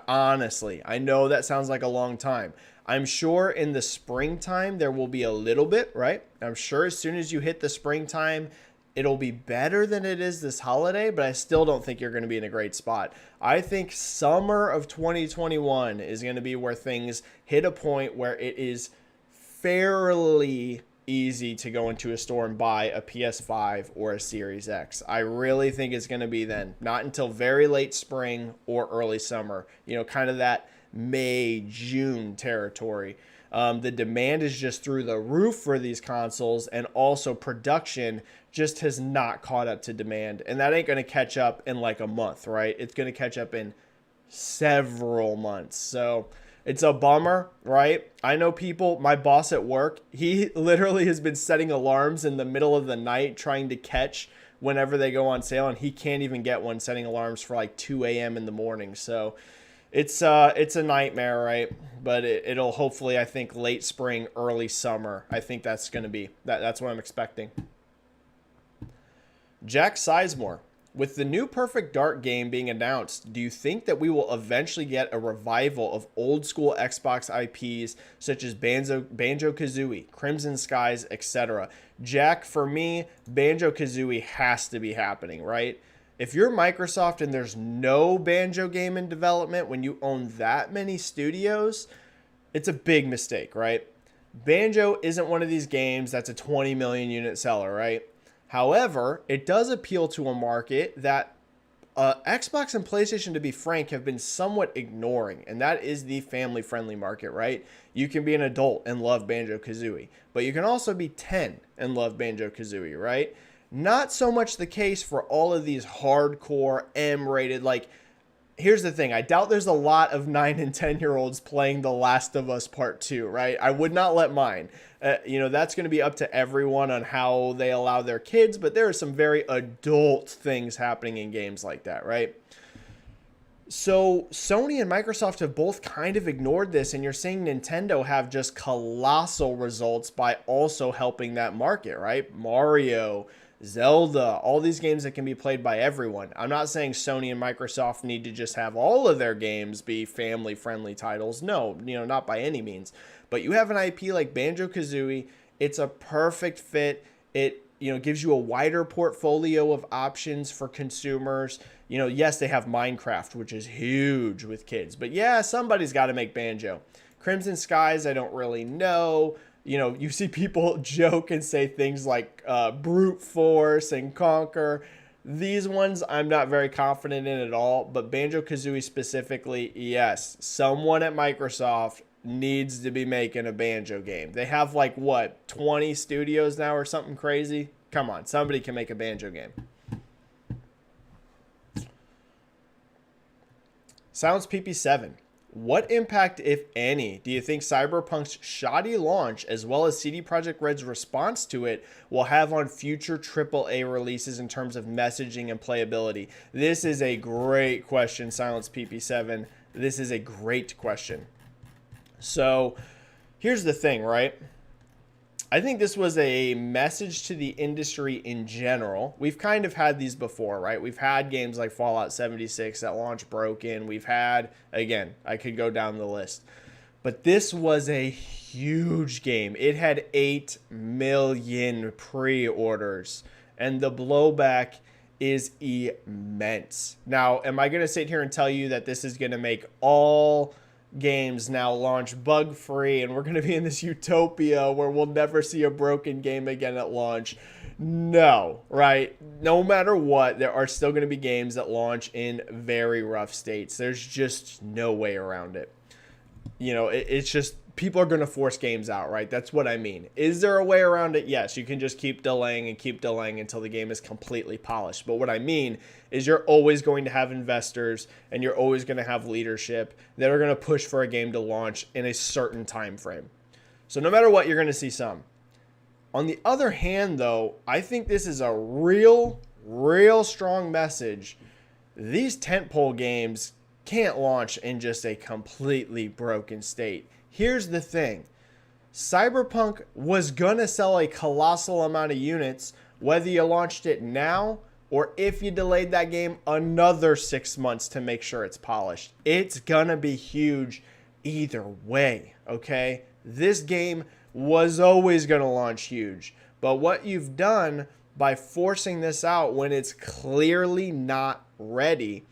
Honestly, I know that sounds like a long time. I'm sure in the springtime there will be a little bit, right? I'm sure as soon as you hit the springtime, it'll be better than it is this holiday, but I still don't think you're going to be in a great spot. I think summer of 2021 is going to be where things hit a point where it is fairly easy to go into a store and buy a PS5 or a Series X. I really think it's going to be then, not until very late spring or early summer, you know, kind of that May, June territory. The demand is just through the roof for these consoles, and also production just has not caught up to demand. And that ain't going to catch up in like a month, right? It's going to catch up in several months. So It's a bummer, right? I know people, my boss at work, he literally has been setting alarms in the middle of the night trying to catch whenever they go on sale, and he can't even get one setting alarms for like 2 a.m. in the morning. So it's a nightmare, right? But it'll hopefully, I think, late spring, early summer. I think that's going to be, that's what I'm expecting. Jack Sizemore. With the new Perfect Dark game being announced, do you think that we will eventually get a revival of old school Xbox IPs such as Banjo-Kazooie, Crimson Skies, etc.? Jack, for me, Banjo-Kazooie has to be happening, right? If you're Microsoft and there's no Banjo game in development when you own that many studios, it's a big mistake, right? Banjo isn't one of these games that's a 20 million unit seller, right? However, it does appeal to a market that Xbox and PlayStation, to be frank, have been somewhat ignoring, and that is the family-friendly market, right? You can be an adult and love Banjo-Kazooie, but you can also be 10 and love Banjo-Kazooie, right? Not so much the case for all of these hardcore M-rated, like, here's the thing. I doubt there's a lot of 9 and 10-year-olds playing The Last of Us Part 2, right? I would not let mine. That's going to be up to everyone on how they allow their kids, but there are some very adult things happening in games like that, right? So Sony and Microsoft have both kind of ignored this, and you're seeing Nintendo have just colossal results by also helping that market, right? Mario, Zelda, all these games that can be played by everyone. I'm not saying Sony and Microsoft need to just have all of their games be family-friendly titles. No, not by any means. But you have an IP like Banjo-Kazooie. It's a perfect fit. It, gives you a wider portfolio of options for consumers. Yes, they have Minecraft, which is huge with kids. But yeah, somebody's got to make Banjo. Crimson Skies, I don't really know. You see people joke and say things like brute force and conquer. These ones I'm not very confident in at all, but Banjo-Kazooie specifically, yes, someone at Microsoft needs to be making a Banjo game. They have 20 studios now or something crazy? Come on, somebody can make a Banjo game. Sounds PP7. What impact, if any, do you think Cyberpunk's shoddy launch, as well as CD Projekt Red's response to it, will have on future AAA releases in terms of messaging and playability? This is a great question, Silence PP7. This is a great question. So, here's the thing, right? I think this was a message to the industry in general. We've kind of had these before, right? We've had games like Fallout 76 that launched broken. We've had, again, I could go down the list. But this was a huge game. It had 8 million pre-orders. And the blowback is immense. Now, am I going to sit here and tell you that this is going to make all games now launch bug free and we're going to be in this utopia where we'll never see a broken game again at launch? No, right? No matter what, there are still going to be games that launch in very rough states. There's just no way around it. It's just people are going to force games out, right? That's what I mean. Is there a way around it? Yes, you can just keep delaying until the game is completely polished. But what I mean is you're always going to have investors and you're always going to have leadership that are going to push for a game to launch in a certain time frame. So no matter what, you're going to see some. On the other hand, though, I think this is a real strong message. These tentpole games can't launch in just a completely broken state. Here's the thing. Cyberpunk was gonna sell a colossal amount of units whether you launched it now or if you delayed that game another 6 months to make sure it's polished. It's gonna be huge either way, okay? This game was always gonna launch huge. But what you've done by forcing this out when it's clearly not ready,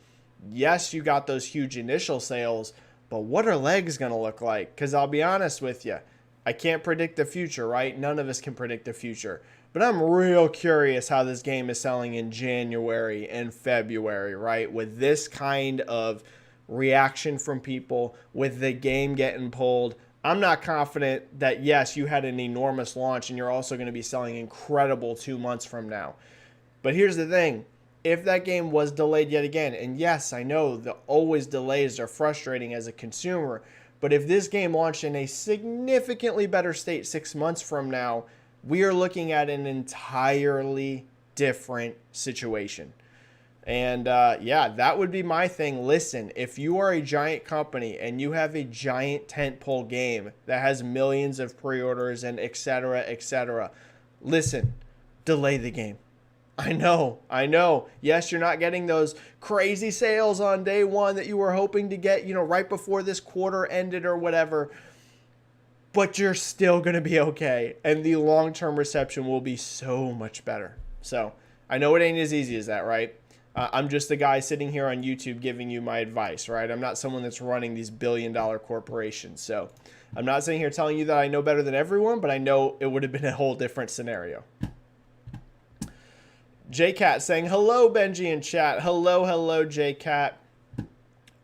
yes, you got those huge initial sales, but what are legs going to look like? Because I'll be honest with you, I can't predict the future, right? None of us can predict the future. But I'm real curious how this game is selling in January and February, right? With this kind of reaction from people, with the game getting pulled, I'm not confident that, yes, you had an enormous launch and you're also going to be selling incredible 2 months from now. But here's the thing. If that game was delayed yet again, and yes, I know the always delays are frustrating as a consumer, But if this game launched in a significantly better state 6 months from now, we are looking at an entirely different situation. And yeah, that would be my thing. Listen, if you are a giant company and you have a giant tentpole game that has millions of pre-orders and etc., listen, delay the game. I know. Yes, you're not getting those crazy sales on day one that you were hoping to get, right before this quarter ended or whatever. But you're still going to be okay. And the long-term reception will be so much better. So I know it ain't as easy as that, right? I'm just the guy sitting here on YouTube giving you my advice, right? I'm not someone that's running these billion-dollar corporations. So I'm not sitting here telling you that I know better than everyone, but I know it would have been a whole different scenario. JCat saying, hello, Benji in chat. Hello, JCat.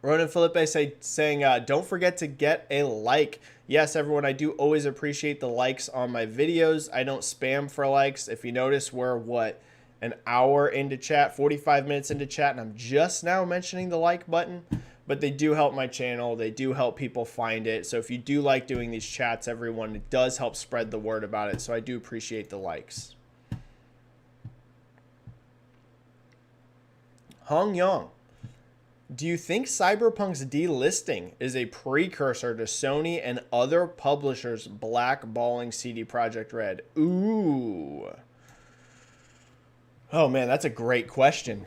Ronan Felipe saying, don't forget to get a like. Yes, everyone, I do always appreciate the likes on my videos. I don't spam for likes. If you notice, we're, an hour into chat, 45 minutes into chat, and I'm just now mentioning the like button. But they do help my channel. They do help people find it. So if you do like doing these chats, everyone, it does help spread the word about it. So I do appreciate the likes. Hong Yong, do you think Cyberpunk's delisting is a precursor to Sony and other publishers blackballing CD Projekt Red? Ooh. Oh man, that's a great question.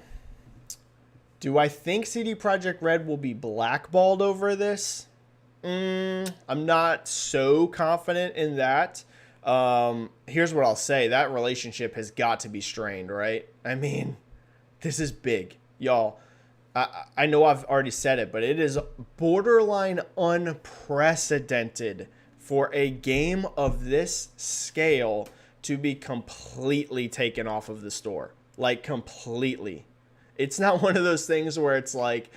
Do I think CD Projekt Red will be blackballed over this? I'm not so confident in that. Here's what I'll say. That relationship has got to be strained, right? I mean, this is big. Y'all, I know I've already said it, but it is borderline unprecedented for a game of this scale to be completely taken off of the store. Like, completely. It's not one of those things where it's like,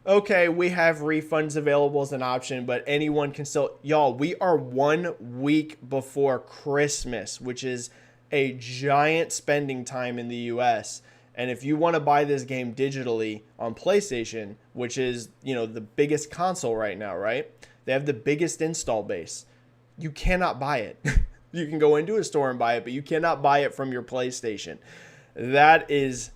okay, we have refunds available as an option, but anyone can still... Y'all, we are 1 week before Christmas, which is a giant spending time in the US. And if you want to buy this game digitally on PlayStation, which is, the biggest console right now, right? They have the biggest install base. You cannot buy it. You can go into a store and buy it, but you cannot buy it from your PlayStation. That is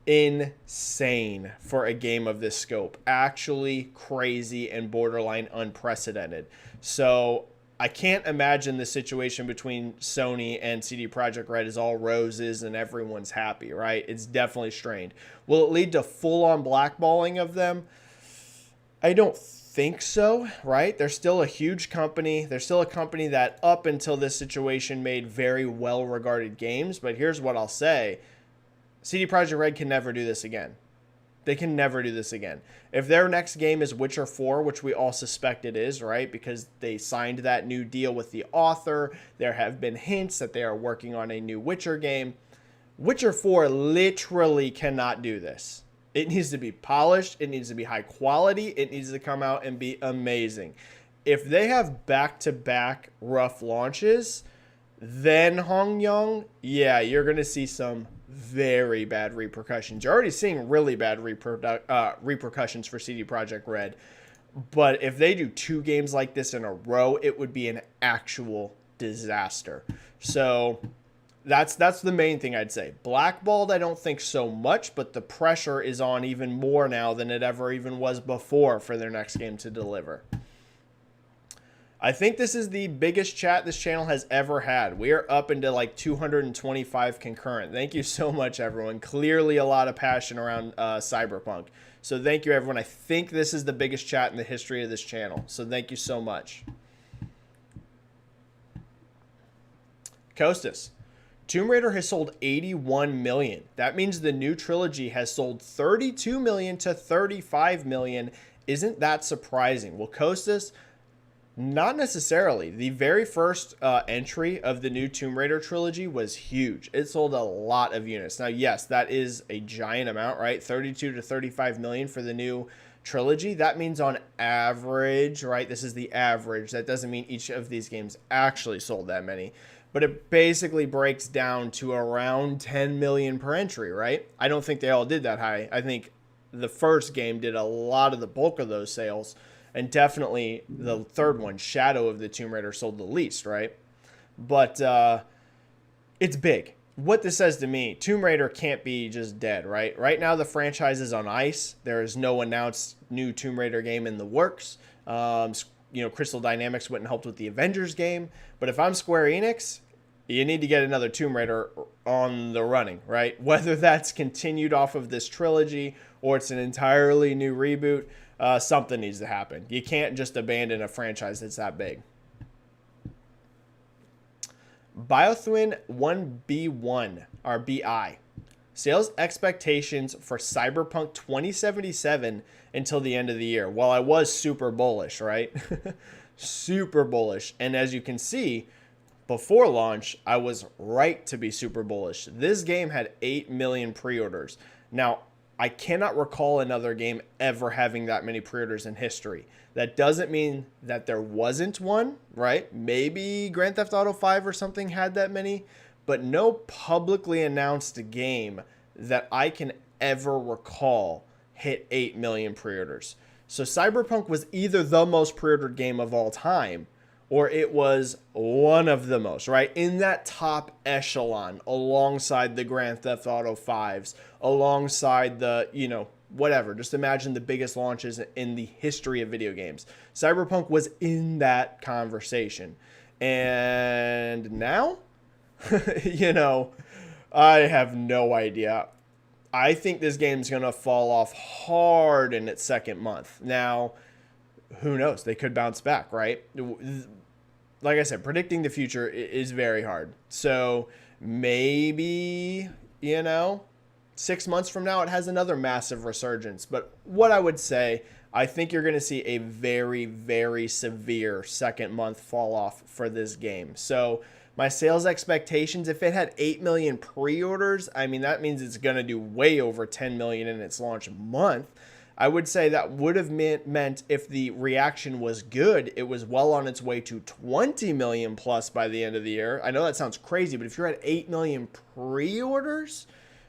insane for a game of this scope. Actually crazy and borderline unprecedented. So I can't imagine the situation between Sony and CD Projekt Red is all roses and everyone's happy, right? It's definitely strained. Will it lead to full-on blackballing of them? I don't think so, right? They're still a huge company. They're still a company that up until this situation made very well-regarded games. But here's what I'll say. CD Projekt Red can never do this again. They can never do this again. If their next game is Witcher 4, which we all suspect it is, right? Because they signed that new deal with the author. There have been hints that they are working on a new Witcher game. Witcher 4 literally cannot do this. It needs to be polished. It needs to be high quality. It needs to come out and be amazing. If they have back-to-back rough launches, then Hong Yong, yeah, you're going to see some very bad repercussions. You're already seeing really bad repercussions for CD Projekt Red. But if they do 2 games like this in a row, it would be an actual disaster. So that's the main thing I'd say. Blackballed, I don't think so much, but the pressure is on even more now than it ever even was before for their next game to deliver. I think this is the biggest chat this channel has ever had. We are up into like 225 concurrent. Thank you so much, everyone. Clearly a lot of passion around Cyberpunk. So thank you, everyone. I think this is the biggest chat in the history of this channel. So thank you so much. Costas. Tomb Raider has sold 81 million. That means the new trilogy has sold 32 million to 35 million. Isn't that surprising? Well, Costas... Not necessarily. The very first entry of the new Tomb Raider trilogy was huge. It sold a lot of units. Now, yes, that is a giant amount, right? 32 to 35 million for the new trilogy. That means on average, right? This is the average. That doesn't mean each of these games actually sold that many. But it basically breaks down to around 10 million per entry, right? I don't think they all did that high. I think the first game did a lot of the bulk of those sales. And definitely the third one, Shadow of the Tomb Raider, sold the least, right? But it's big. What this says to me, Tomb Raider can't be just dead, right? Right now, the franchise is on ice. There is no announced new Tomb Raider game in the works. Crystal Dynamics went and helped with the Avengers game. But if I'm Square Enix, you need to get another Tomb Raider on the running, right? Whether that's continued off of this trilogy or it's an entirely new reboot, something needs to happen. You can't just abandon a franchise that's that big. Biotwin 1B1, or BI. Sales expectations for Cyberpunk 2077 until the end of the year. Well, I was super bullish, right? Super bullish. And as you can see, before launch, I was right to be super bullish. This game had 8 million pre-orders. Now, I cannot recall another game ever having that many pre-orders in history. That doesn't mean that there wasn't one, right? Maybe Grand Theft Auto 5 or something had that many, but no publicly announced game that I can ever recall hit 8 million pre-orders. So Cyberpunk was either the most pre-ordered game of all time, or it was one of the most, right? In that top echelon, alongside the Grand Theft Auto 5s, alongside the, whatever. Just imagine the biggest launches in the history of video games. Cyberpunk was in that conversation. And now, I have no idea. I think this game's going to fall off hard in its second month. Now, who knows? They could bounce back, right? Like I said, predicting the future is very hard. So maybe, 6 months from now, it has another massive resurgence. But what I would say, I think you're going to see a very, very severe second month fall off for this game. So my sales expectations, if it had 8 million pre-orders, that means it's going to do way over 10 million in its launch month. I would say that would have meant if the reaction was good, it was well on its way to 20 million plus by the end of the year. I know that sounds crazy, but if you're at 8 million pre-orders,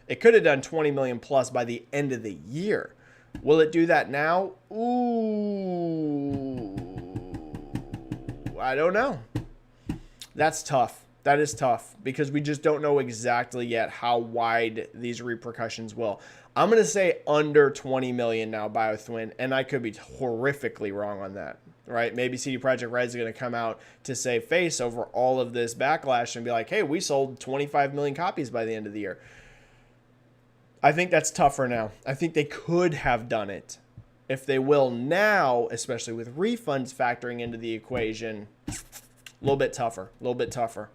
it could have done 20 million plus by the end of the year. Will it do that now? Ooh, I don't know. That's tough. That is tough because we just don't know exactly yet how wide these repercussions will. I'm going to say under 20 million now, Biotwin, and I could be horrifically wrong on that, right? Maybe CD Projekt Red is going to come out to save face over all of this backlash and be like, hey, we sold 25 million copies by the end of the year. I think that's tougher now. I think they could have done it. If they will now, especially with refunds factoring into the equation, a little bit tougher, a little bit tougher.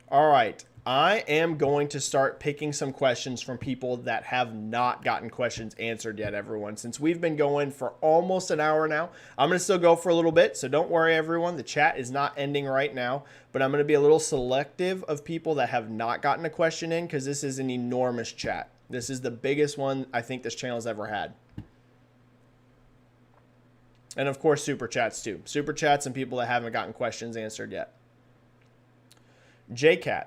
All right, I am going to start picking some questions from people that have not gotten questions answered yet, everyone. Since we've been going for almost an hour now, I'm going to still go for a little bit, so don't worry, everyone. The chat is not ending right now, but I'm going to be a little selective of people that have not gotten a question in because this is an enormous chat. This is the biggest one I think this channel has ever had. And, of course, super chats, too. Super chats and people that haven't gotten questions answered yet. JCat,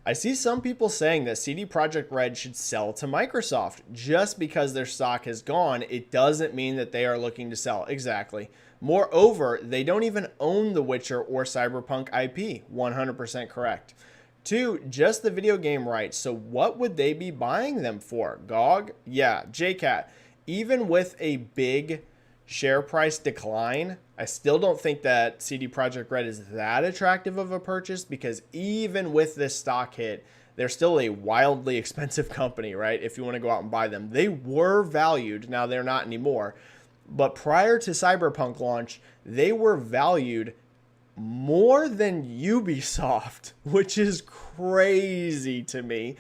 I see some people saying that CD Projekt Red should sell to Microsoft. Just because their stock has gone, it doesn't mean that they are looking to sell. Exactly. Moreover, they don't even own The Witcher or Cyberpunk IP. 100% correct. 2, just the video game rights. So what would they be buying them for? GOG? Yeah, JCat. Even with a big share price decline, I still don't think that CD Projekt Red is that attractive of a purchase because even with this stock hit, they're still a wildly expensive company, right? If you want to go out and buy them. They were valued. Now they're not anymore. But prior to Cyberpunk launch, they were valued more than Ubisoft, which is crazy to me.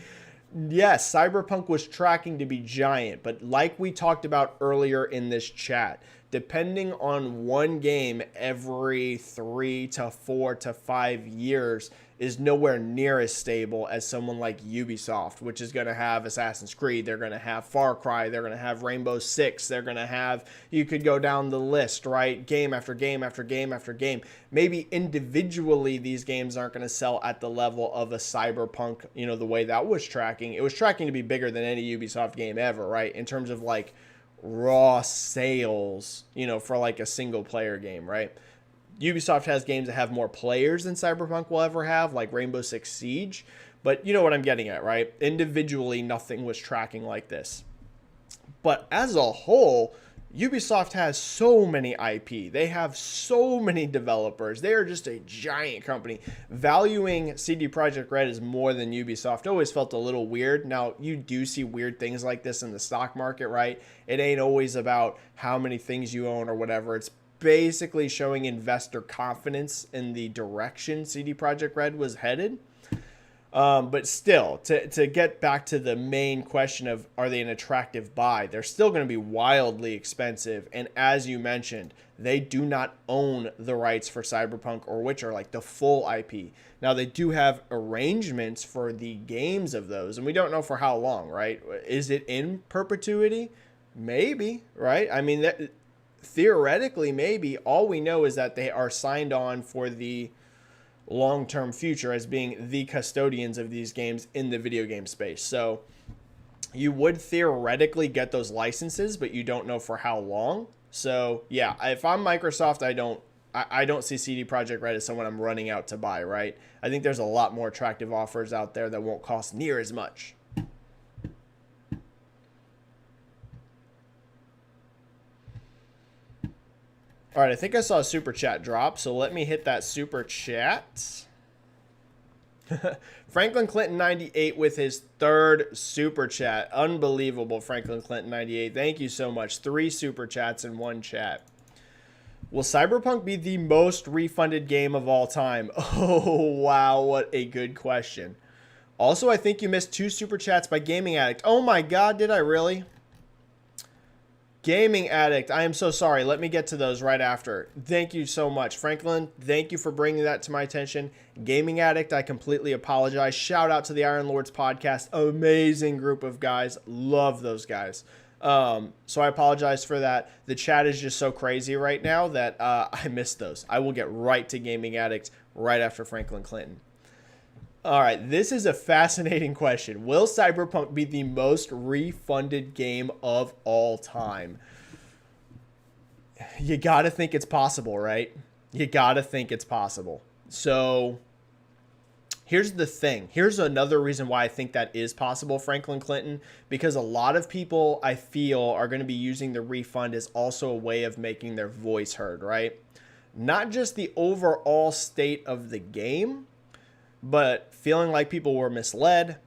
Yes, Cyberpunk was tracking to be giant, but like we talked about earlier in this chat, depending on one game every 3 to 4 to 5 years is nowhere near as stable as someone like Ubisoft, which is going to have Assassin's Creed, they're going to have Far Cry, they're going to have Rainbow Six, they're going to have, you could go down the list, right? Game after game after game after game. Maybe individually these games aren't going to sell at the level of a Cyberpunk, you know, the way that was tracking. It was tracking to be bigger than any Ubisoft game ever, right? In terms of like raw sales, you know, for like a single player game, right? Ubisoft has games that have more players than Cyberpunk will ever have, like Rainbow Six Siege. But you know what I'm getting at, right? Individually, nothing was tracking like this. But as a whole, Ubisoft has so many IP. They have so many developers. They are just a giant company. Valuing CD Projekt Red is more than Ubisoft always felt a little weird. Now, you do see weird things like this in the stock market, right? It ain't always about how many things you own or whatever. It's basically showing investor confidence in the direction CD Projekt Red was headed. But still, to get back to the main question of are they an attractive buy, they're still going to be wildly expensive. And as you mentioned, they do not own the rights for Cyberpunk or Witcher, like the full IP. Now, they do have arrangements for the games of those, and we don't know for how long, right? Is it in perpetuity? Maybe, right? I mean, theoretically, maybe. All we know is that they are signed on for the long-term future as being the custodians of these games in the video game space. So you would theoretically get those licenses, but you don't know for how long. So yeah, if I'm Microsoft, I don't see CD Projekt Red as someone I'm running out to buy, right? I think there's a lot more attractive offers out there that won't cost near as much. All right, I think I saw a super chat drop, so let me hit that super chat. Franklin Clinton 98 with his third super chat. Unbelievable, Franklin Clinton 98. Thank you so much. 3 super chats in one chat. Will Cyberpunk be the most refunded game of all time? Oh, wow, what a good question. Also, I think you missed 2 super chats by Gaming Addict. Oh my God, did I really? Gaming Addict, I am so sorry. Let me get to those right after. Thank you so much. Franklin, thank you for bringing that to my attention. Gaming Addict, I completely apologize. Shout out to the Iron Lords podcast. Amazing group of guys. Love those guys. So I apologize for that. The chat is just so crazy right now that I missed those. I will get right to Gaming Addict right after Franklin Clinton. All right, this is a fascinating question. Will Cyberpunk be the most refunded game of all time? You got to think it's possible, right? You got to think it's possible. So here's the thing. Here's another reason why I think that is possible, Franklin Clinton, because a lot of people, I feel, are going to be using the refund as also a way of making their voice heard, right? Not just the overall state of the game, but feeling like people were misled,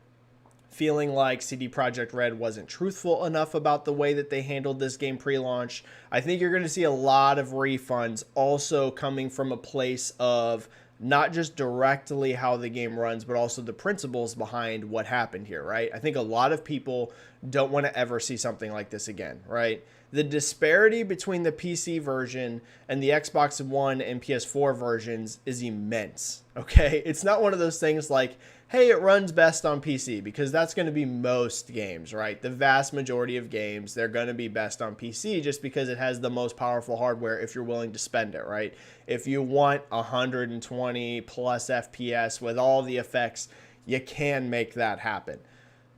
feeling like CD Projekt Red wasn't truthful enough about the way that they handled this game pre-launch. I think you're going to see a lot of refunds also coming from a place of not just directly how the game runs, but also the principles behind what happened here, right? I think a lot of people don't want to ever see something like this again, right? The disparity between the PC version and the Xbox One and PS4 versions is immense, okay? It's not one of those things like, hey, it runs best on PC, because that's going to be most games, right? The vast majority of games, they're going to be best on PC just because it has the most powerful hardware if you're willing to spend it, right? If you want 120 plus FPS with all the effects, you can make that happen.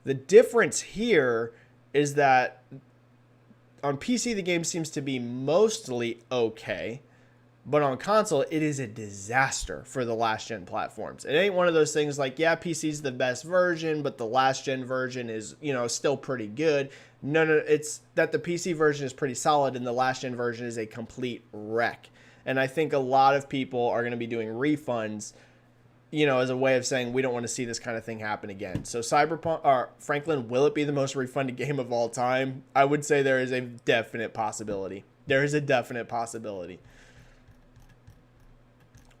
The difference here is that on PC, the game seems to be mostly okay, but on console, it is a disaster for the last-gen platforms. It ain't one of those things like, yeah, PC's the best version, but the last-gen version is, you know, still pretty good. No, it's that the PC version is pretty solid and the last-gen version is a complete wreck. And I think a lot of people are going to be doing refunds, you know, as a way of saying we don't want to see this kind of thing happen again. So Cyberpunk, or Franklin, will it be the most refunded game of all time? I would say there is a definite possibility. There is a definite possibility.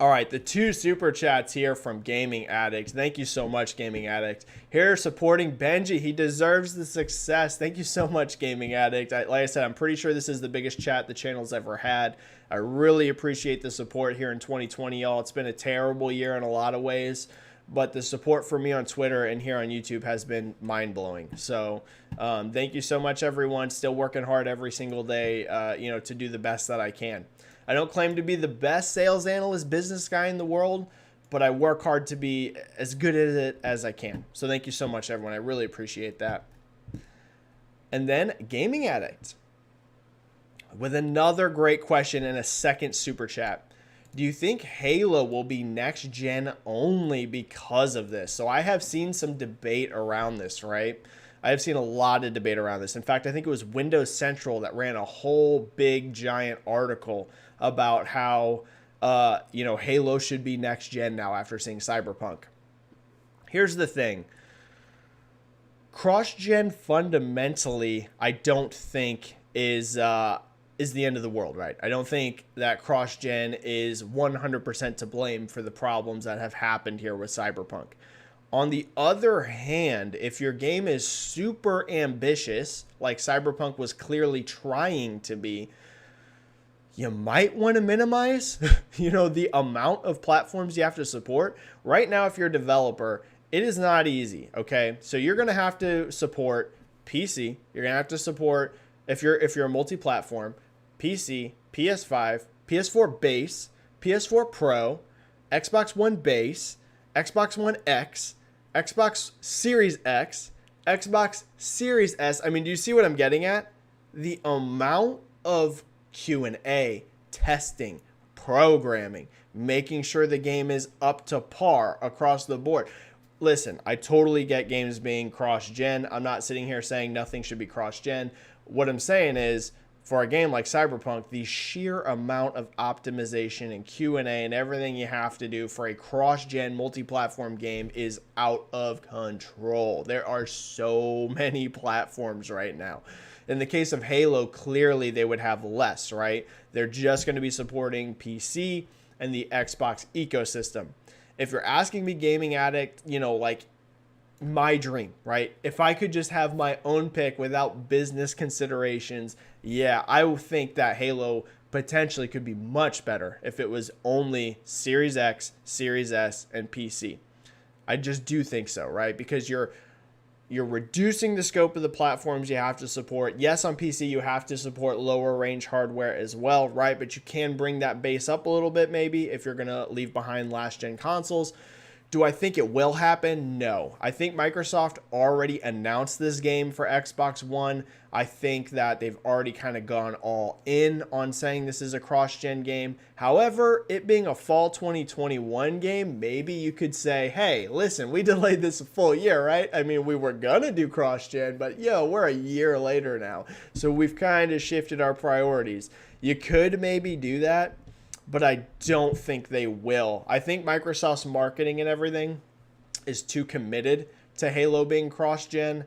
All right, the two super chats here from Gaming Addict. Thank you so much, Gaming Addict. Here supporting Benji. He deserves the success. Thank you so much, Gaming Addict. Like I said, I'm pretty sure this is the biggest chat the channel's ever had. I really appreciate the support here in 2020, y'all. It's been a terrible year in a lot of ways, but the support for me on Twitter and here on YouTube has been mind-blowing. So thank you so much, everyone. Still working hard every single day, to do the best that I can. I don't claim to be the best sales analyst business guy in the world, but I work hard to be as good at it as I can. So thank you so much, everyone. I really appreciate that. And then Gaming Addict with another great question and a second super chat. Do you think Halo will be next gen only because of this? So I have seen some debate around this, right? I have seen a lot of debate around this. In fact, I think it was Windows Central that ran a whole big giant article about how, Halo should be next gen now after seeing Cyberpunk. Here's the thing. Cross-gen fundamentally, I don't think is the end of the world, right? I don't think that cross-gen is 100% to blame for the problems that have happened here with Cyberpunk. On the other hand, if your game is super ambitious, like Cyberpunk was clearly trying to be, you might want to minimize, the amount of platforms you have to support. Right now, if you're a developer, it is not easy, okay? So you're going to have to support PC. You're going to have to support, if you're a multi-platform, PC, PS5, PS4 base, PS4 Pro, Xbox One base, Xbox One X, Xbox Series X, Xbox Series S. I mean, do you see what I'm getting at? The amount of Q&A, testing, programming, making sure the game is up to par across the board. Listen, I totally get games being cross-gen. I'm not sitting here saying nothing should be cross-gen. What I'm saying is, for a game like Cyberpunk, the sheer amount of optimization and Q&A and everything you have to do for a cross-gen multi-platform game is out of control. There are so many platforms right now. In the case of Halo, clearly they would have less, right? They're just going to be supporting PC and the Xbox ecosystem. If you're asking me, Gaming Addict, my dream, right? If I could just have my own pick without business considerations, yeah, I would think that Halo potentially could be much better if it was only Series X, Series S, and PC. I just do think so, right? Because you're reducing the scope of the platforms you have to support. Yes, on PC, you have to support lower range hardware as well, right? But you can bring that base up a little bit maybe if you're going to leave behind last gen consoles. Do I think it will happen? No. I think Microsoft already announced this game for Xbox One. I think that they've already kind of gone all in on saying this is a cross-gen game. However, it being a fall 2021 game, maybe you could say, hey, listen, we delayed this a full year, right? I mean, we were going to do cross-gen, but we're a year later now. So we've kind of shifted our priorities. You could maybe do that, but I don't think they will. I think Microsoft's marketing and everything is too committed to Halo being cross-gen,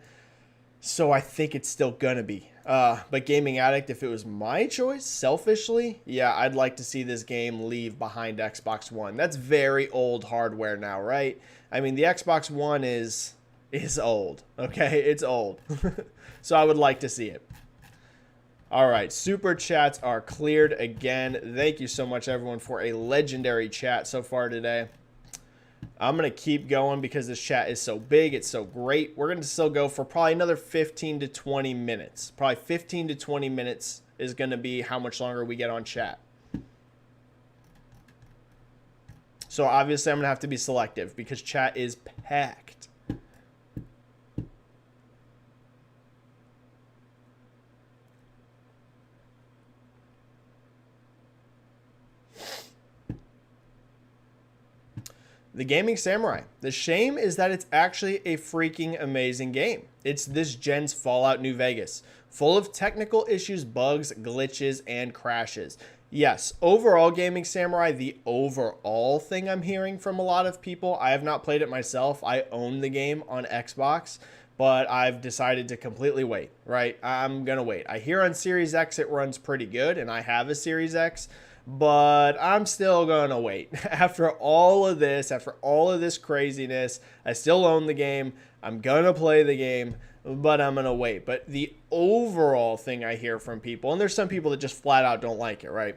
so I think it's still gonna be. But Gaming Addict, if it was my choice, selfishly, yeah, I'd like to see this game leave behind Xbox One. That's very old hardware now, right? I mean, the Xbox One is old, okay? It's old. So I would like to see it. All right, super chats are cleared again. Thank you so much, everyone, for a legendary chat so far today. I'm going to keep going because this chat is so big. It's so great. We're going to still go for probably another 15 to 20 minutes. Probably 15 to 20 minutes is going to be how much longer we get on chat. So obviously, I'm going to have to be selective because chat is packed. The Gaming Samurai. The shame is that it's actually a freaking amazing game. It's this gen's Fallout New Vegas, full of technical issues, bugs, glitches, and crashes. Yes, overall Gaming Samurai, the overall thing I'm hearing from a lot of people, I have not played it myself. I own the game on Xbox, but I've decided to completely wait, right? I'm going to wait. I hear on Series X it runs pretty good, and I have a Series X, but I'm still gonna wait. After all of this craziness, I still own the game. I'm gonna play the game, but I'm gonna wait. But the overall thing I hear from people, and there's some people that just flat out don't like it, right?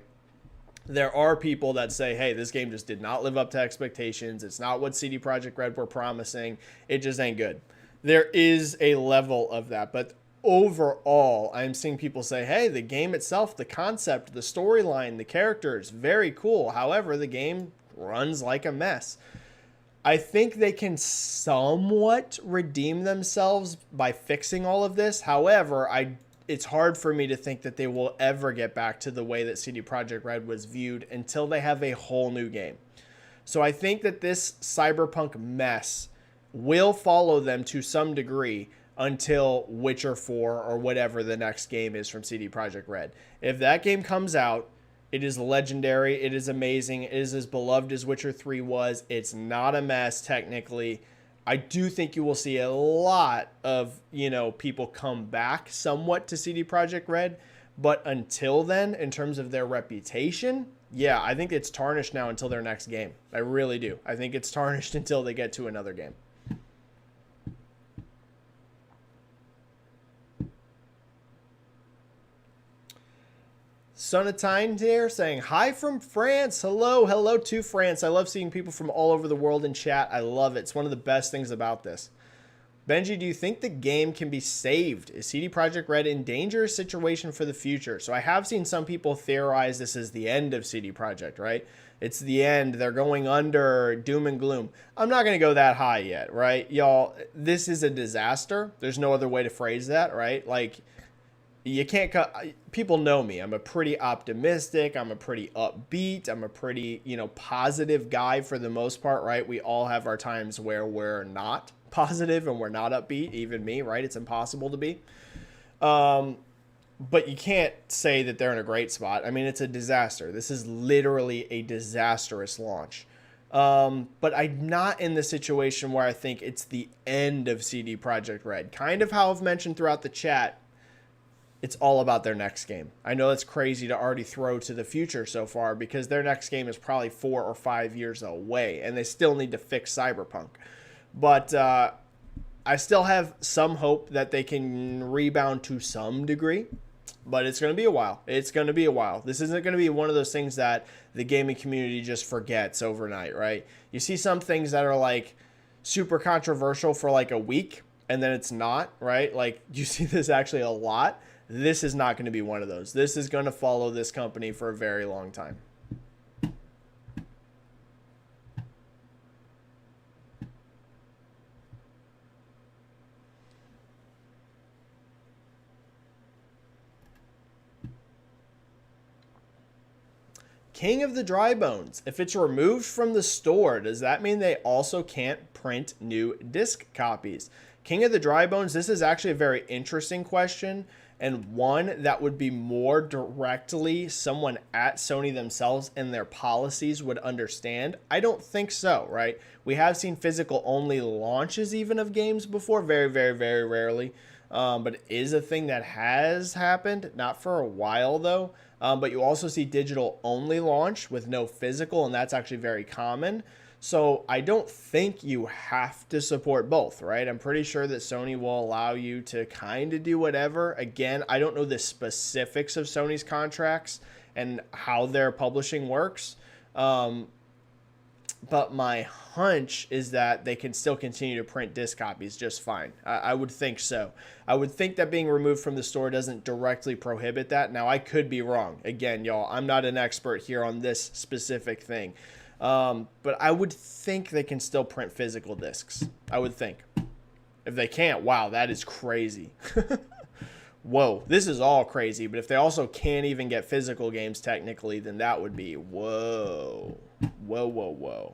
There are people that say, hey, this game just did not live up to expectations. It's not what CD Projekt Red were promising. It just ain't good. There is a level of that. But overall, I'm seeing people say, hey, the game itself, the concept, the storyline, the characters, very cool. However, the game runs like a mess. I think they can somewhat redeem themselves by fixing all of this. However, it's hard for me to think that they will ever get back to the way that CD Projekt Red was viewed until they have a whole new game. So I think that this Cyberpunk mess will follow them to some degree until Witcher 4 or whatever the next game is from CD Projekt Red. If that game comes out, it is legendary, it is amazing, it is as beloved as Witcher 3 was. It's not a mess technically. I do think you will see a lot of, people come back somewhat to CD Projekt Red, but until then, in terms of their reputation, yeah, I think it's tarnished now until their next game. I really do. I think it's tarnished until they get to another game. Sonatine here saying, hi from France. Hello to France. I love seeing people from all over the world in chat. I love it. It's one of the best things about this. Benji, do you think the game can be saved? Is CD Projekt Red in dangerous situation for the future? So I have seen some people theorize this is the end of CD Projekt, right? It's the end. They're going under, doom and gloom. I'm not going to go that high yet, right? Y'all, this is a disaster. There's no other way to phrase that, right? Like, you can't cut. People know me. I'm a pretty optimistic. I'm a pretty upbeat. I'm a pretty, positive guy for the most part, right? We all have our times where we're not positive and we're not upbeat, even me, right? It's impossible to be. But you can't say that they're in a great spot. I mean, it's a disaster. This is literally a disastrous launch. But I'm not in the situation where I think it's the end of CD Projekt Red. Kind of how I've mentioned throughout the chat, it's all about their next game. I know it's crazy to already throw to the future so far because their next game is probably 4 or 5 years away, and they still need to fix Cyberpunk. But I still have some hope that they can rebound to some degree, but it's going to be a while. It's going to be a while. This isn't going to be one of those things that the gaming community just forgets overnight, right? You see some things that are like super controversial for like a week, and then it's not, right? Like you see this actually a lot. This is not going to be one of those. This is going to follow this company for a very long time. King of the Dry Bones. If it's removed from the store, does that mean they also can't print new disc copies? King of the Dry Bones, this is actually a very interesting question, and one that would be more directly someone at Sony themselves and their policies would understand. I don't think so, right? We have seen physical only launches even of games before, very, very, very rarely. But it is a thing that has happened, not for a while though. But you also see digital only launch with no physical, and that's actually very common. So I don't think you have to support both, right? I'm pretty sure that Sony will allow you to kind of do whatever. Again, I don't know the specifics of Sony's contracts and how their publishing works. But my hunch is that they can still continue to print disc copies just fine. I would think so. I would think that being removed from the store doesn't directly prohibit that. Now, I could be wrong. Again, y'all, I'm not an expert here on this specific thing. But I would think they can still print physical discs. I would think. If they can't, wow, that is crazy. Whoa, this is all crazy. But if they also can't even get physical games technically, then that would be whoa. Whoa, whoa, whoa.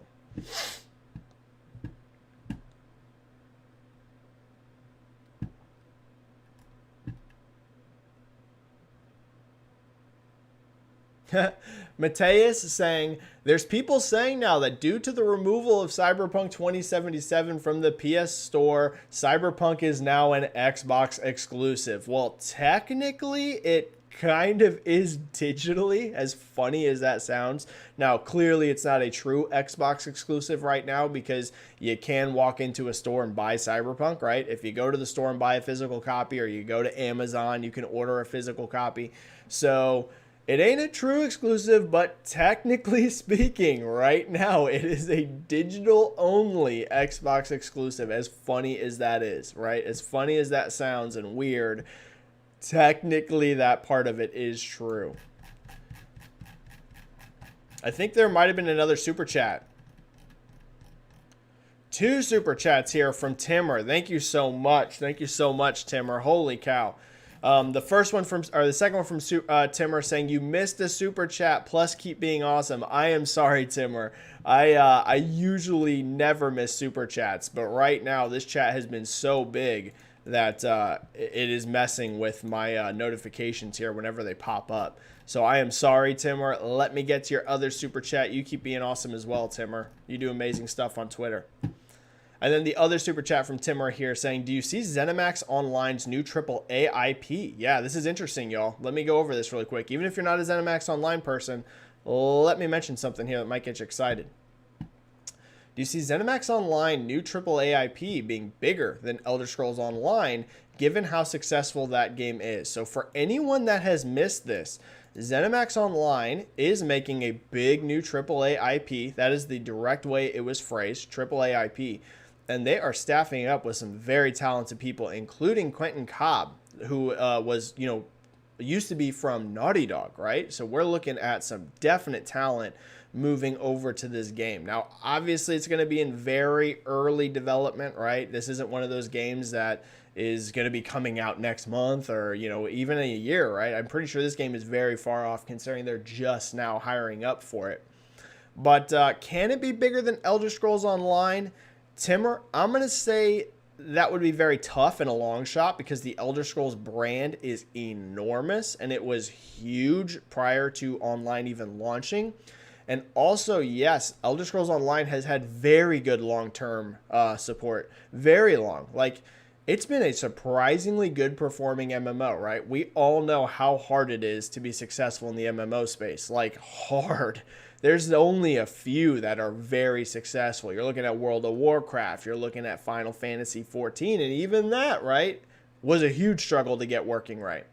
Mateus saying, there's people saying now that due to the removal of Cyberpunk 2077 from the PS Store, Cyberpunk is now an Xbox exclusive. Well, technically, it kind of is digitally, as funny as that sounds. Now, clearly, it's not a true Xbox exclusive right now because you can walk into a store and buy Cyberpunk, right? If you go to the store and buy a physical copy, or you go to Amazon, you can order a physical copy. So it ain't a true exclusive, but technically speaking, right now, it is a digital-only Xbox exclusive, as funny as that is, right? As funny as that sounds and weird, technically that part of it is true. I think there might have been another super chat. 2 super chats here from Timmer. Thank you so much. Thank you so much, Timmer. Holy cow. The second one from Timmer saying, you missed a super chat, plus keep being awesome. I am sorry, Timmer. I usually never miss super chats, but right now this chat has been so big that it is messing with my notifications here whenever they pop up. So I am sorry, Timmer. Let me get to your other super chat. You keep being awesome as well, Timmer. You do amazing stuff on Twitter. And then the other super chat from Timmer here saying, do you see Zenimax Online's new AAA IP? Yeah, this is interesting, y'all. Let me go over this really quick. Even if you're not a Zenimax Online person, let me mention something here that might get you excited. Do you see Zenimax Online new AAA IP being bigger than Elder Scrolls Online, given how successful that game is? So for anyone that has missed this, Zenimax Online is making a big new AAA IP. That is the direct way it was phrased, AAA IP. And they are staffing it up with some very talented people, including Quentin Cobb, who used to be from Naughty Dog, right? So we're looking at some definite talent moving over to this game. Now, obviously, it's going to be in very early development, right? This isn't one of those games that is going to be coming out next month or, even in a year, right? I'm pretty sure this game is very far off considering they're just now hiring up for it. But can it be bigger than Elder Scrolls Online? Timmer, I'm going to say that would be very tough in a long shot because the Elder Scrolls brand is enormous and it was huge prior to Online even launching. And also, yes, Elder Scrolls Online has had very good long-term support. Very long. Like, it's been a surprisingly good performing MMO, right? We all know how hard it is to be successful in the MMO space. Like, hard. There's only a few that are very successful. You're looking at World of Warcraft. You're looking at Final Fantasy XIV. And even that, right, was a huge struggle to get working right.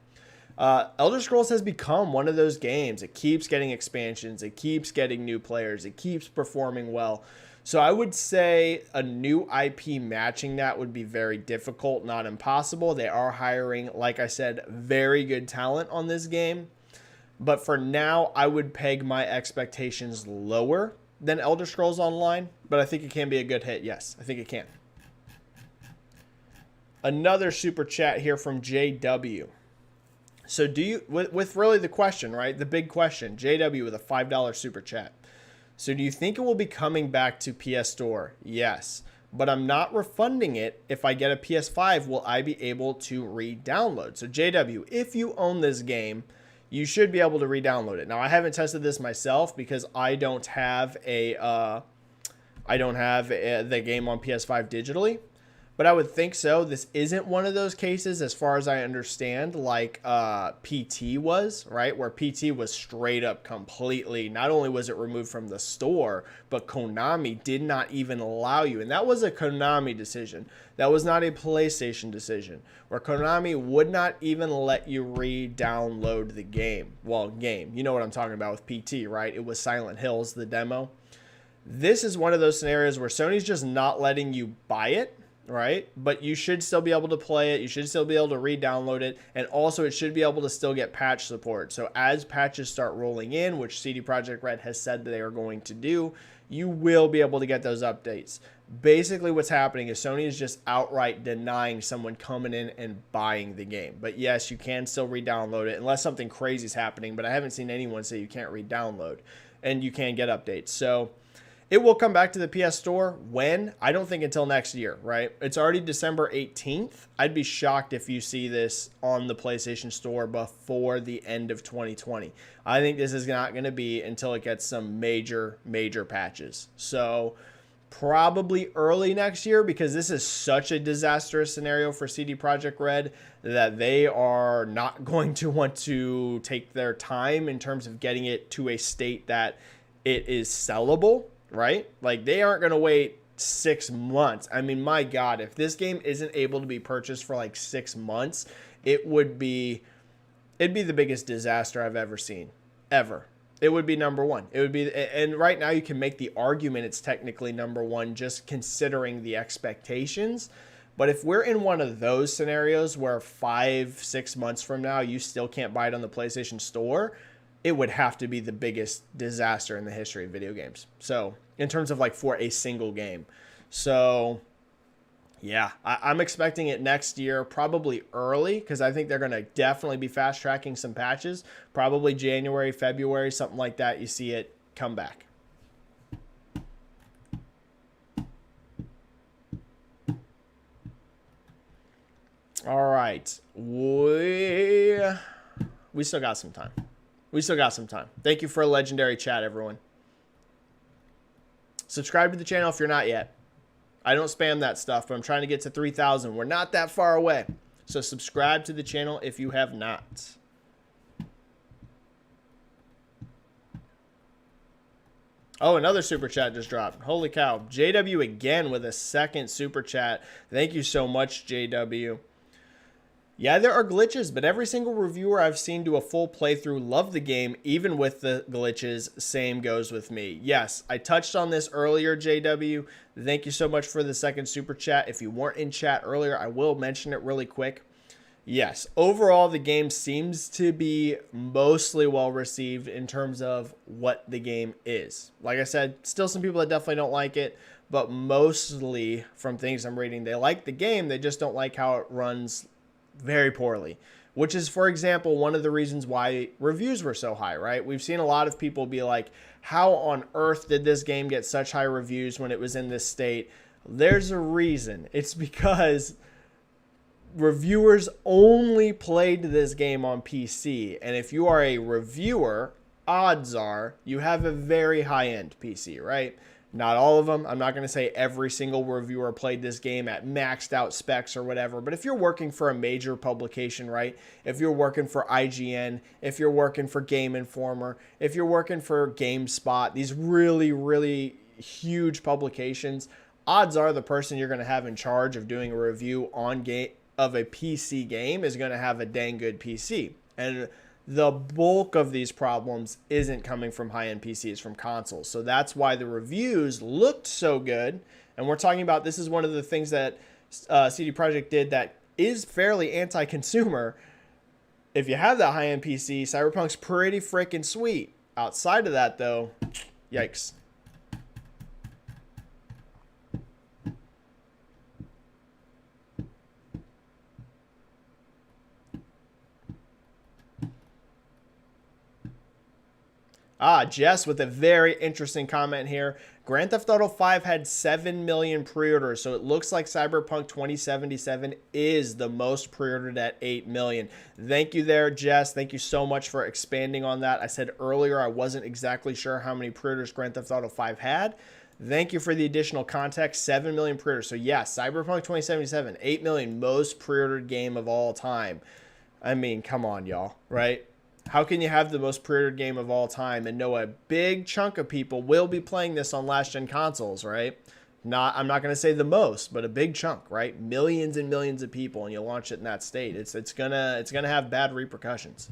Elder Scrolls has become one of those games. It keeps getting expansions. It keeps getting new players. It keeps performing well. So I would say a new IP matching that would be very difficult, not impossible. They are hiring, like I said, very good talent on this game. But for now, I would peg my expectations lower than Elder Scrolls Online. But I think it can be a good hit. Yes, I think it can. Another super chat here from JW. So do you, with really the question, right? The big question, JW with a $5 super chat. So do you think it will be coming back to PS Store? Yes. But I'm not refunding it. If I get a PS5, will I be able to re-download? So JW, if you own this game, you should be able to re-download it. Now, I haven't tested this myself because I don't have the game on PS5 digitally. But I would think so. This isn't one of those cases, as far as I understand, like PT was, right? Where PT was straight up completely, not only was it removed from the store, but Konami did not even allow you. And that was a Konami decision. That was not a PlayStation decision, where Konami would not even let you re-download the game. Well, game. You know what I'm talking about with PT, right? It was Silent Hills, the demo. This is one of those scenarios where Sony's just not letting you buy it. Right? But you should still be able to play it. You should still be able to re-download it. And also it should be able to still get patch support. So as patches start rolling in, which CD Projekt Red has said that they are going to do, you will be able to get those updates. Basically what's happening is Sony is just outright denying someone coming in and buying the game. But yes, you can still re-download it unless something crazy is happening. But I haven't seen anyone say you can't re-download. And you can get updates. So It will come back to the PS Store. When? I don't think until next year, right? It's already December 18th. I'd be shocked if you see this on the PlayStation Store before the end of 2020. I think this is not going to be until it gets some major patches. So probably early next year, because this is such a disastrous scenario for CD Projekt Red that they are not going to want to take their time in terms of getting it to a state that it is sellable, right? Like, they aren't going to wait 6 months. I mean, my God, if this game isn't able to be purchased for like 6 months, it'd be the biggest disaster I've ever seen, ever. It would be number one. It would be, and right now you can make the argument it's technically number one just considering the expectations. But if we're in one of those scenarios where 5-6 months from now you still can't buy it on the PlayStation Store, it would have to be the biggest disaster in the history of video games. So in terms of like for a single game. So yeah, I'm expecting it next year, probably early, because I think they're going to definitely be fast tracking some patches. Probably January, February, something like that. You see it come back. All right. We still got some time. Thank you for a legendary chat, everyone. Subscribe to the channel if you're not yet. I don't spam that stuff, but I'm trying to get to 3,000. We're not that far away. So subscribe to the channel if you have not. Oh, another super chat just dropped. Holy cow. JW again with a second super chat. Thank you so much, JW. Yeah, there are glitches, but every single reviewer I've seen do a full playthrough love the game, even with the glitches. Same goes with me. Yes, I touched on this earlier, JW. Thank you so much for the second super chat. If you weren't in chat earlier, I will mention it really quick. Yes, overall, the game seems to be mostly well received in terms of what the game is. Like I said, still some people that definitely don't like it, but mostly from things I'm reading, they like the game. They just don't like how it runs very poorly, which is, for example, one of the reasons why reviews were so high, right? We've seen a lot of people be like, how on earth did this game get such high reviews when it was in this state? There's a reason. It's because reviewers only played this game on PC. And if you are a reviewer, odds are you have a very high-end PC, right? Not all of them. I'm not going to say every single reviewer played this game at maxed out specs or whatever. But if you're working for a major publication, right? If you're working for IGN, if you're working for Game Informer, if you're working for GameSpot, these really huge publications, odds are the person you're going to have in charge of doing a review on of a PC game is going to have a dang good PC. And the bulk of these problems isn't coming from high-end PCs, from consoles. So that's why the reviews looked so good. And we're talking about, this is one of the things that CD Projekt did that is fairly anti-consumer. If you have that high-end PC, Cyberpunk's pretty freaking sweet. Outside of that, though, yikes. Jess with a very interesting comment here. Grand Theft Auto 5 had 7 million pre-orders, so it looks like Cyberpunk 2077 is the most pre-ordered at 8 million. Thank you there, Jess. Thank you so much for expanding on that. I said earlier I wasn't exactly sure how many pre-orders Grand Theft Auto 5 had. Thank you for the additional context. 7 million pre-orders. So yes, Cyberpunk 2077, 8 million, most pre-ordered game of all time. I mean, come on, y'all, right? How can you have the most pre-ordered game of all time and know a big chunk of people will be playing this on last-gen consoles, right? I'm not going to say the most, but a big chunk, right? Millions and millions of people, and you launch it in that state. It's gonna have bad repercussions.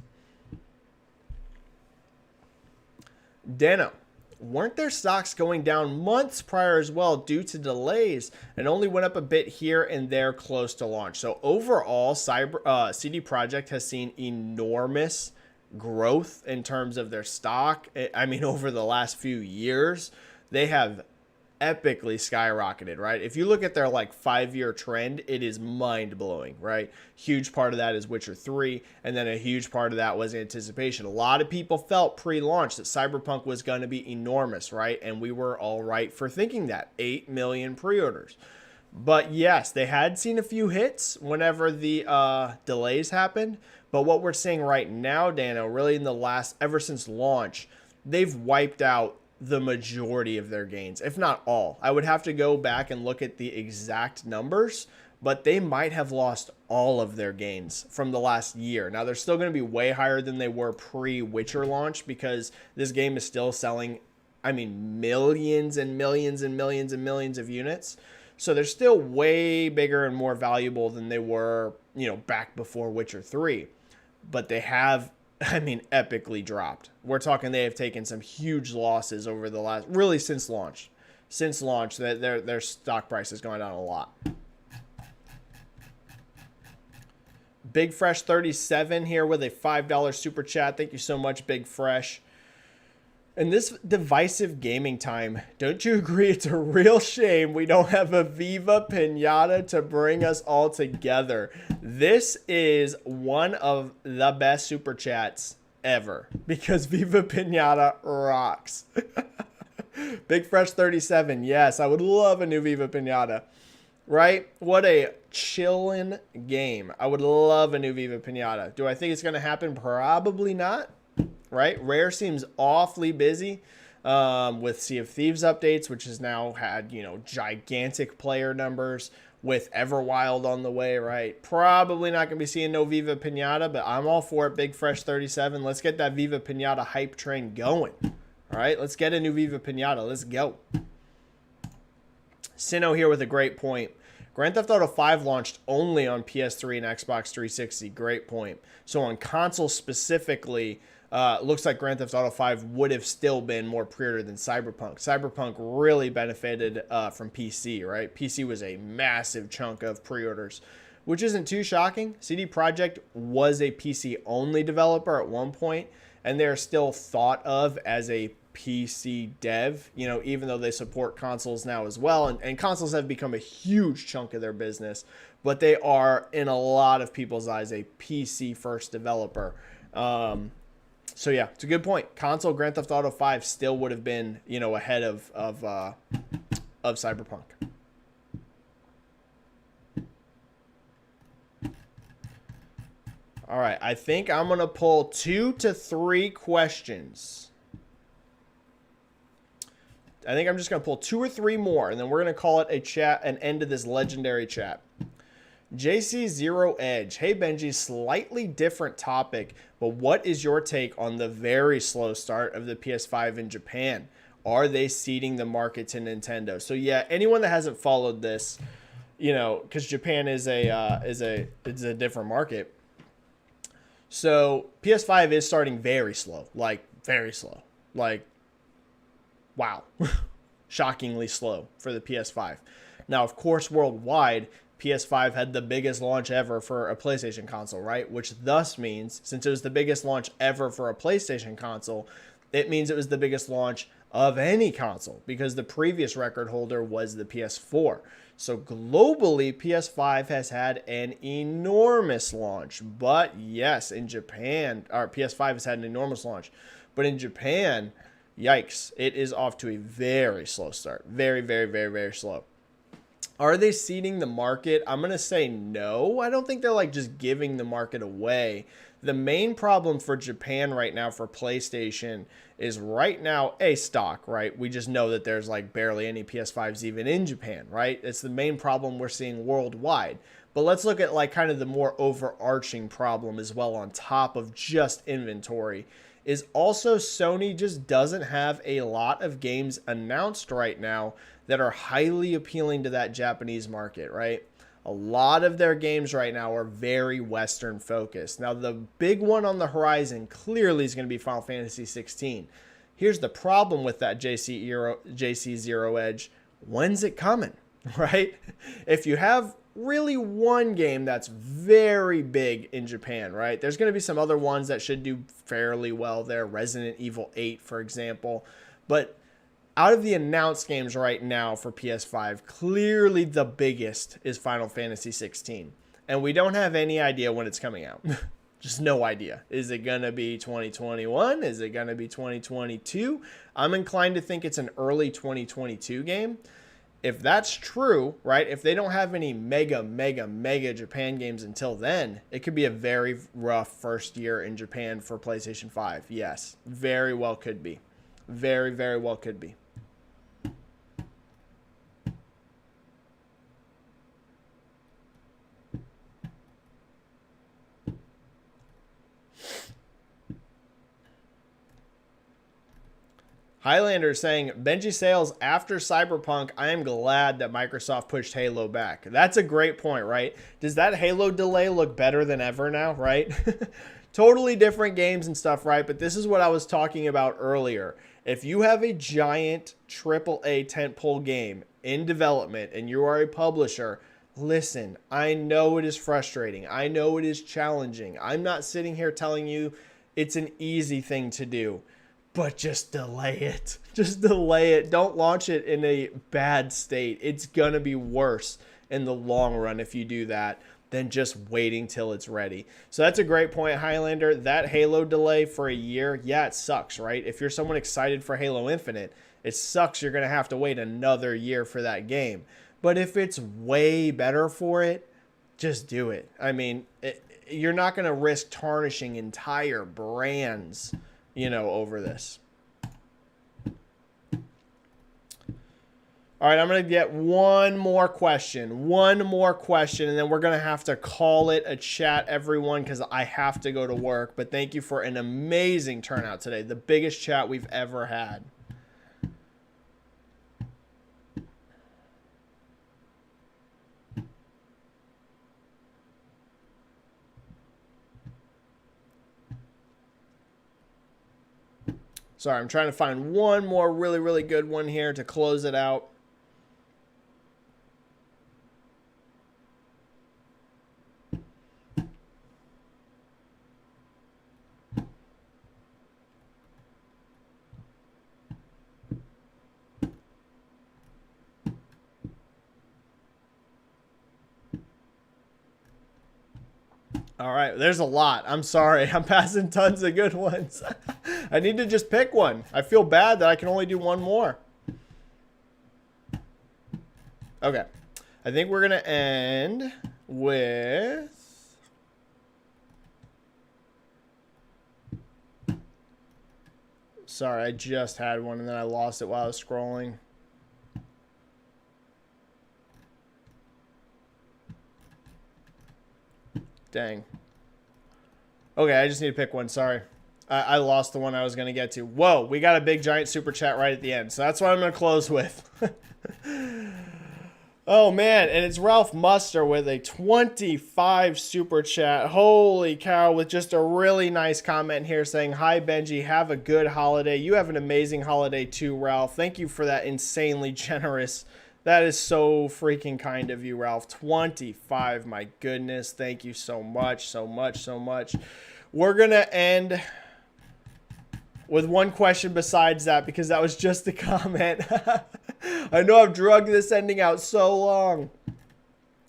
Dano, weren't their stocks going down months prior as well due to delays, and only went up a bit here and there close to launch? So overall, CD Projekt has seen enormous growth in terms of their stock. I mean, over the last few years, they have epically skyrocketed, right? If you look at their like 5-year trend, it is mind blowing, right? Huge part of that is Witcher 3, and then a huge part of that was anticipation. A lot of people felt pre-launch that Cyberpunk was going to be enormous, right? And we were all right for thinking that. 8 million pre-orders. But yes, they had seen a few hits whenever the delays happened. But what we're seeing right now, Dano, really in the last, ever since launch, they've wiped out the majority of their gains, if not all. I would have to go back and look at the exact numbers, but they might have lost all of their gains from the last year. Now, they're still going to be way higher than they were pre-Witcher launch because this game is still selling, I mean, millions and millions and millions and millions of units. So they're still way bigger and more valuable than they were, you know, back before Witcher 3. But they have, I mean, epically dropped. We're talking they have taken some huge losses over the last, really since launch. Since launch, their stock price has gone down a lot. Big Fresh 37 here with a $5 super chat. Thank you so much, Big Fresh. In this divisive gaming time, don't you agree it's a real shame we don't have a Viva Pinata to bring us all together? This is one of the best super chats ever because Viva Pinata rocks. Big Fresh 37, yes, I would love a new Viva Pinata. Right? What a chillin' game. I would love a new Viva Pinata. Do I think it's going to happen? Probably not. Right? Rare seems awfully busy with Sea of Thieves updates, which has now had, you know, gigantic player numbers with Everwild on the way, right? Probably not going to be seeing no Viva Pinata, but I'm all for it. Big Fresh 37. Let's get that Viva Pinata hype train going. All right? Let's get a new Viva Pinata. Let's go. Sino here with a great point. Grand Theft Auto 5 launched only on PS3 and Xbox 360. Great point. So on console specifically, looks like Grand Theft Auto 5 would have still been more pre-ordered than Cyberpunk. Cyberpunk really benefited from PC, right? PC was a massive chunk of pre-orders, which isn't too shocking. CD Projekt was a PC-only developer at one point, and they're still thought of as a PC dev, you know, even though they support consoles now as well. And consoles have become a huge chunk of their business, but they are, in a lot of people's eyes, a PC-first developer. So yeah, it's a good point. Console Grand Theft Auto 5 still would have been, you know, ahead of Cyberpunk. All right, I think I'm gonna pull 2 to 3 questions. I think I'm just gonna pull 2 or 3 more, and then we're gonna call it a chat, an end to this legendary chat. JC Zero Edge. Hey Benji, slightly different topic, but what is your take on the very slow start of the PS5 in Japan? Are they ceding the market to Nintendo? So yeah, anyone that hasn't followed this, you know, because Japan is a different market. So PS5 is starting very slow, like very slow, like wow, shockingly slow for the PS5. Now, of course, worldwide, PS5 had the biggest launch ever for a PlayStation console, right? Which thus means, since it was the biggest launch ever for a PlayStation console, it means it was the biggest launch of any console because the previous record holder was the PS4. So globally, PS5 has had an enormous launch. But yes, in Japan, or PS5 has had an enormous launch. But in Japan, yikes, it is off to a very slow start. Very, very, very, very slow. Are they ceding the market? I'm going to say no. I don't think they're like just giving the market away. The main problem for Japan right now for PlayStation is right now a stock, right? We just know that there's like barely any PS5s even in Japan, right? It's the main problem we're seeing worldwide. But let's look at like kind of the more overarching problem as well on top of just inventory. Is also Sony just doesn't have a lot of games announced right now that are highly appealing to that Japanese market, right? A lot of their games right now are very Western focused. Now, the big one on the horizon clearly is going to be Final Fantasy 16. Here's the problem with that JC Zero Edge. When's it coming, right? If you have really one game that's very big in Japan, right? There's going to be some other ones that should do fairly well there. Resident Evil 8, for example. But out of the announced games right now for PS5, clearly the biggest is Final Fantasy 16. And we don't have any idea when it's coming out. Just no idea. Is it going to be 2021? Is it going to be 2022? I'm inclined to think it's an early 2022 game. If that's true, right, if they don't have any mega Japan games until then, it could be a very rough first year in Japan for PlayStation 5. Yes, very well could be. Very, very well could be. Highlander saying, Benji-Sales after Cyberpunk, I am glad that Microsoft pushed Halo back. That's a great point, right? Does that Halo delay look better than ever now, right? Totally different games and stuff, right? But this is what I was talking about earlier. If you have a giant AAA tentpole game in development and you are a publisher, listen, I know it is frustrating. I know it is challenging. I'm not sitting here telling you it's an easy thing to do. But just delay it. Just delay it. Don't launch it in a bad state. It's going to be worse in the long run if you do that than just waiting till it's ready. So that's a great point, Highlander. That Halo delay for a year, yeah, it sucks, right? If you're someone excited for Halo Infinite, it sucks you're going to have to wait another year for that game. But if it's way better for it, just do it. I mean, you're not going to risk tarnishing entire brands, over this. All right, I'm going to get one more question, and then we're going to have to call it a chat, everyone, because I have to go to work. But thank you for an amazing turnout today, the biggest chat we've ever had. Sorry, I'm trying to find one more really, really good one here to close it out. All right, there's a lot. I'm sorry. I'm passing tons of good ones. I need to just pick one. I feel bad that I can only do one more. Okay. I think we're going to end with... Sorry, I just had one and then I lost it while I was scrolling. Dang. Okay, I just need to pick one. Sorry. I lost the one I was going to get to. Whoa, we got a big giant super chat right at the end. So that's what I'm going to close with. Oh, man. And it's Ralph Muster with a 25 super chat. Holy cow. With just a really nice comment here saying, hi, Benji. Have a good holiday. You have an amazing holiday too, Ralph. Thank you for that insanely generous. That is so freaking kind of you, Ralph. 25. My goodness. Thank you so much. So much. We're going to end with one question besides that because that was just a comment. I know I've drugged this ending out so long.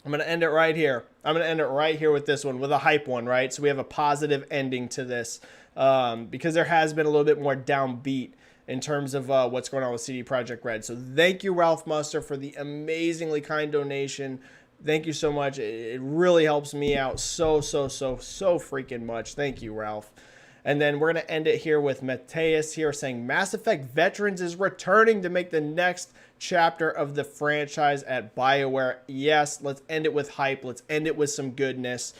I'm going to end it right here. I'm going to end it right here with this one, with a hype one, right? So we have a positive ending to this because there has been a little bit more downbeat in terms of what's going on with CD Projekt Red. So thank you, Ralph Muster, for the amazingly kind donation. Thank you so much. It really helps me out so freaking much. Thank you, Ralph. And then we're going to end it here with Mateus here saying Mass Effect Veterans is returning to make the next chapter of the franchise at BioWare. Yes, let's end it with hype. Let's end it with some goodness.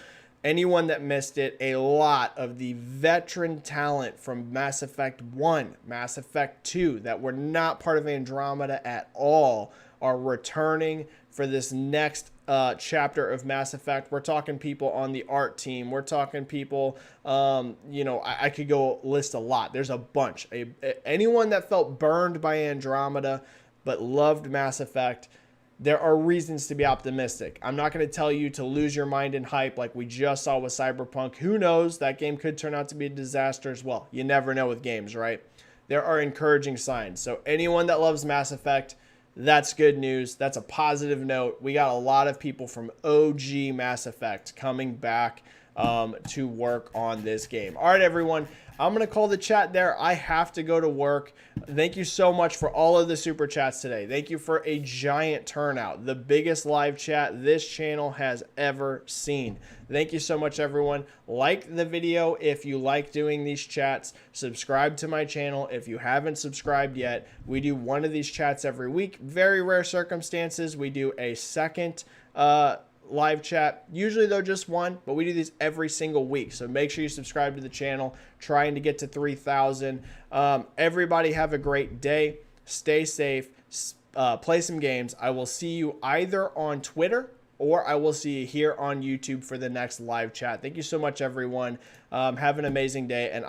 Anyone that missed it, a lot of the veteran talent from Mass Effect 1, Mass Effect 2 that were not part of Andromeda at all are returning for this next chapter of Mass Effect. We're talking people on the art team. We're talking people, I could go list a lot. There's a bunch. Anyone that felt burned by Andromeda but loved Mass Effect, there are reasons to be optimistic. I'm not going to tell you to lose your mind in hype like we just saw with Cyberpunk. Who knows? That game could turn out to be a disaster as well. You never know with games, right? there are encouraging signs. So anyone that loves Mass Effect, that's good news. That's a positive note. We got a lot of people from OG Mass Effect coming back to work on this game. All right, everyone. I'm going to call the chat there. I have to go to work. Thank you so much for all of the super chats today. Thank you for a giant turnout. The biggest live chat this channel has ever seen. Thank you so much, everyone. Like the video if you like doing these chats. Subscribe to my channel if you haven't subscribed yet. We do one of these chats every week. Very rare circumstances, we do a second live chat, usually though just one, but we do these every single week, so make sure you subscribe to the channel, trying to get to 3,000. Everybody have a great day, stay safe, play some games. I will see you either on Twitter or I will see you here on YouTube for the next live chat. Thank you so much, everyone. Have an amazing day, and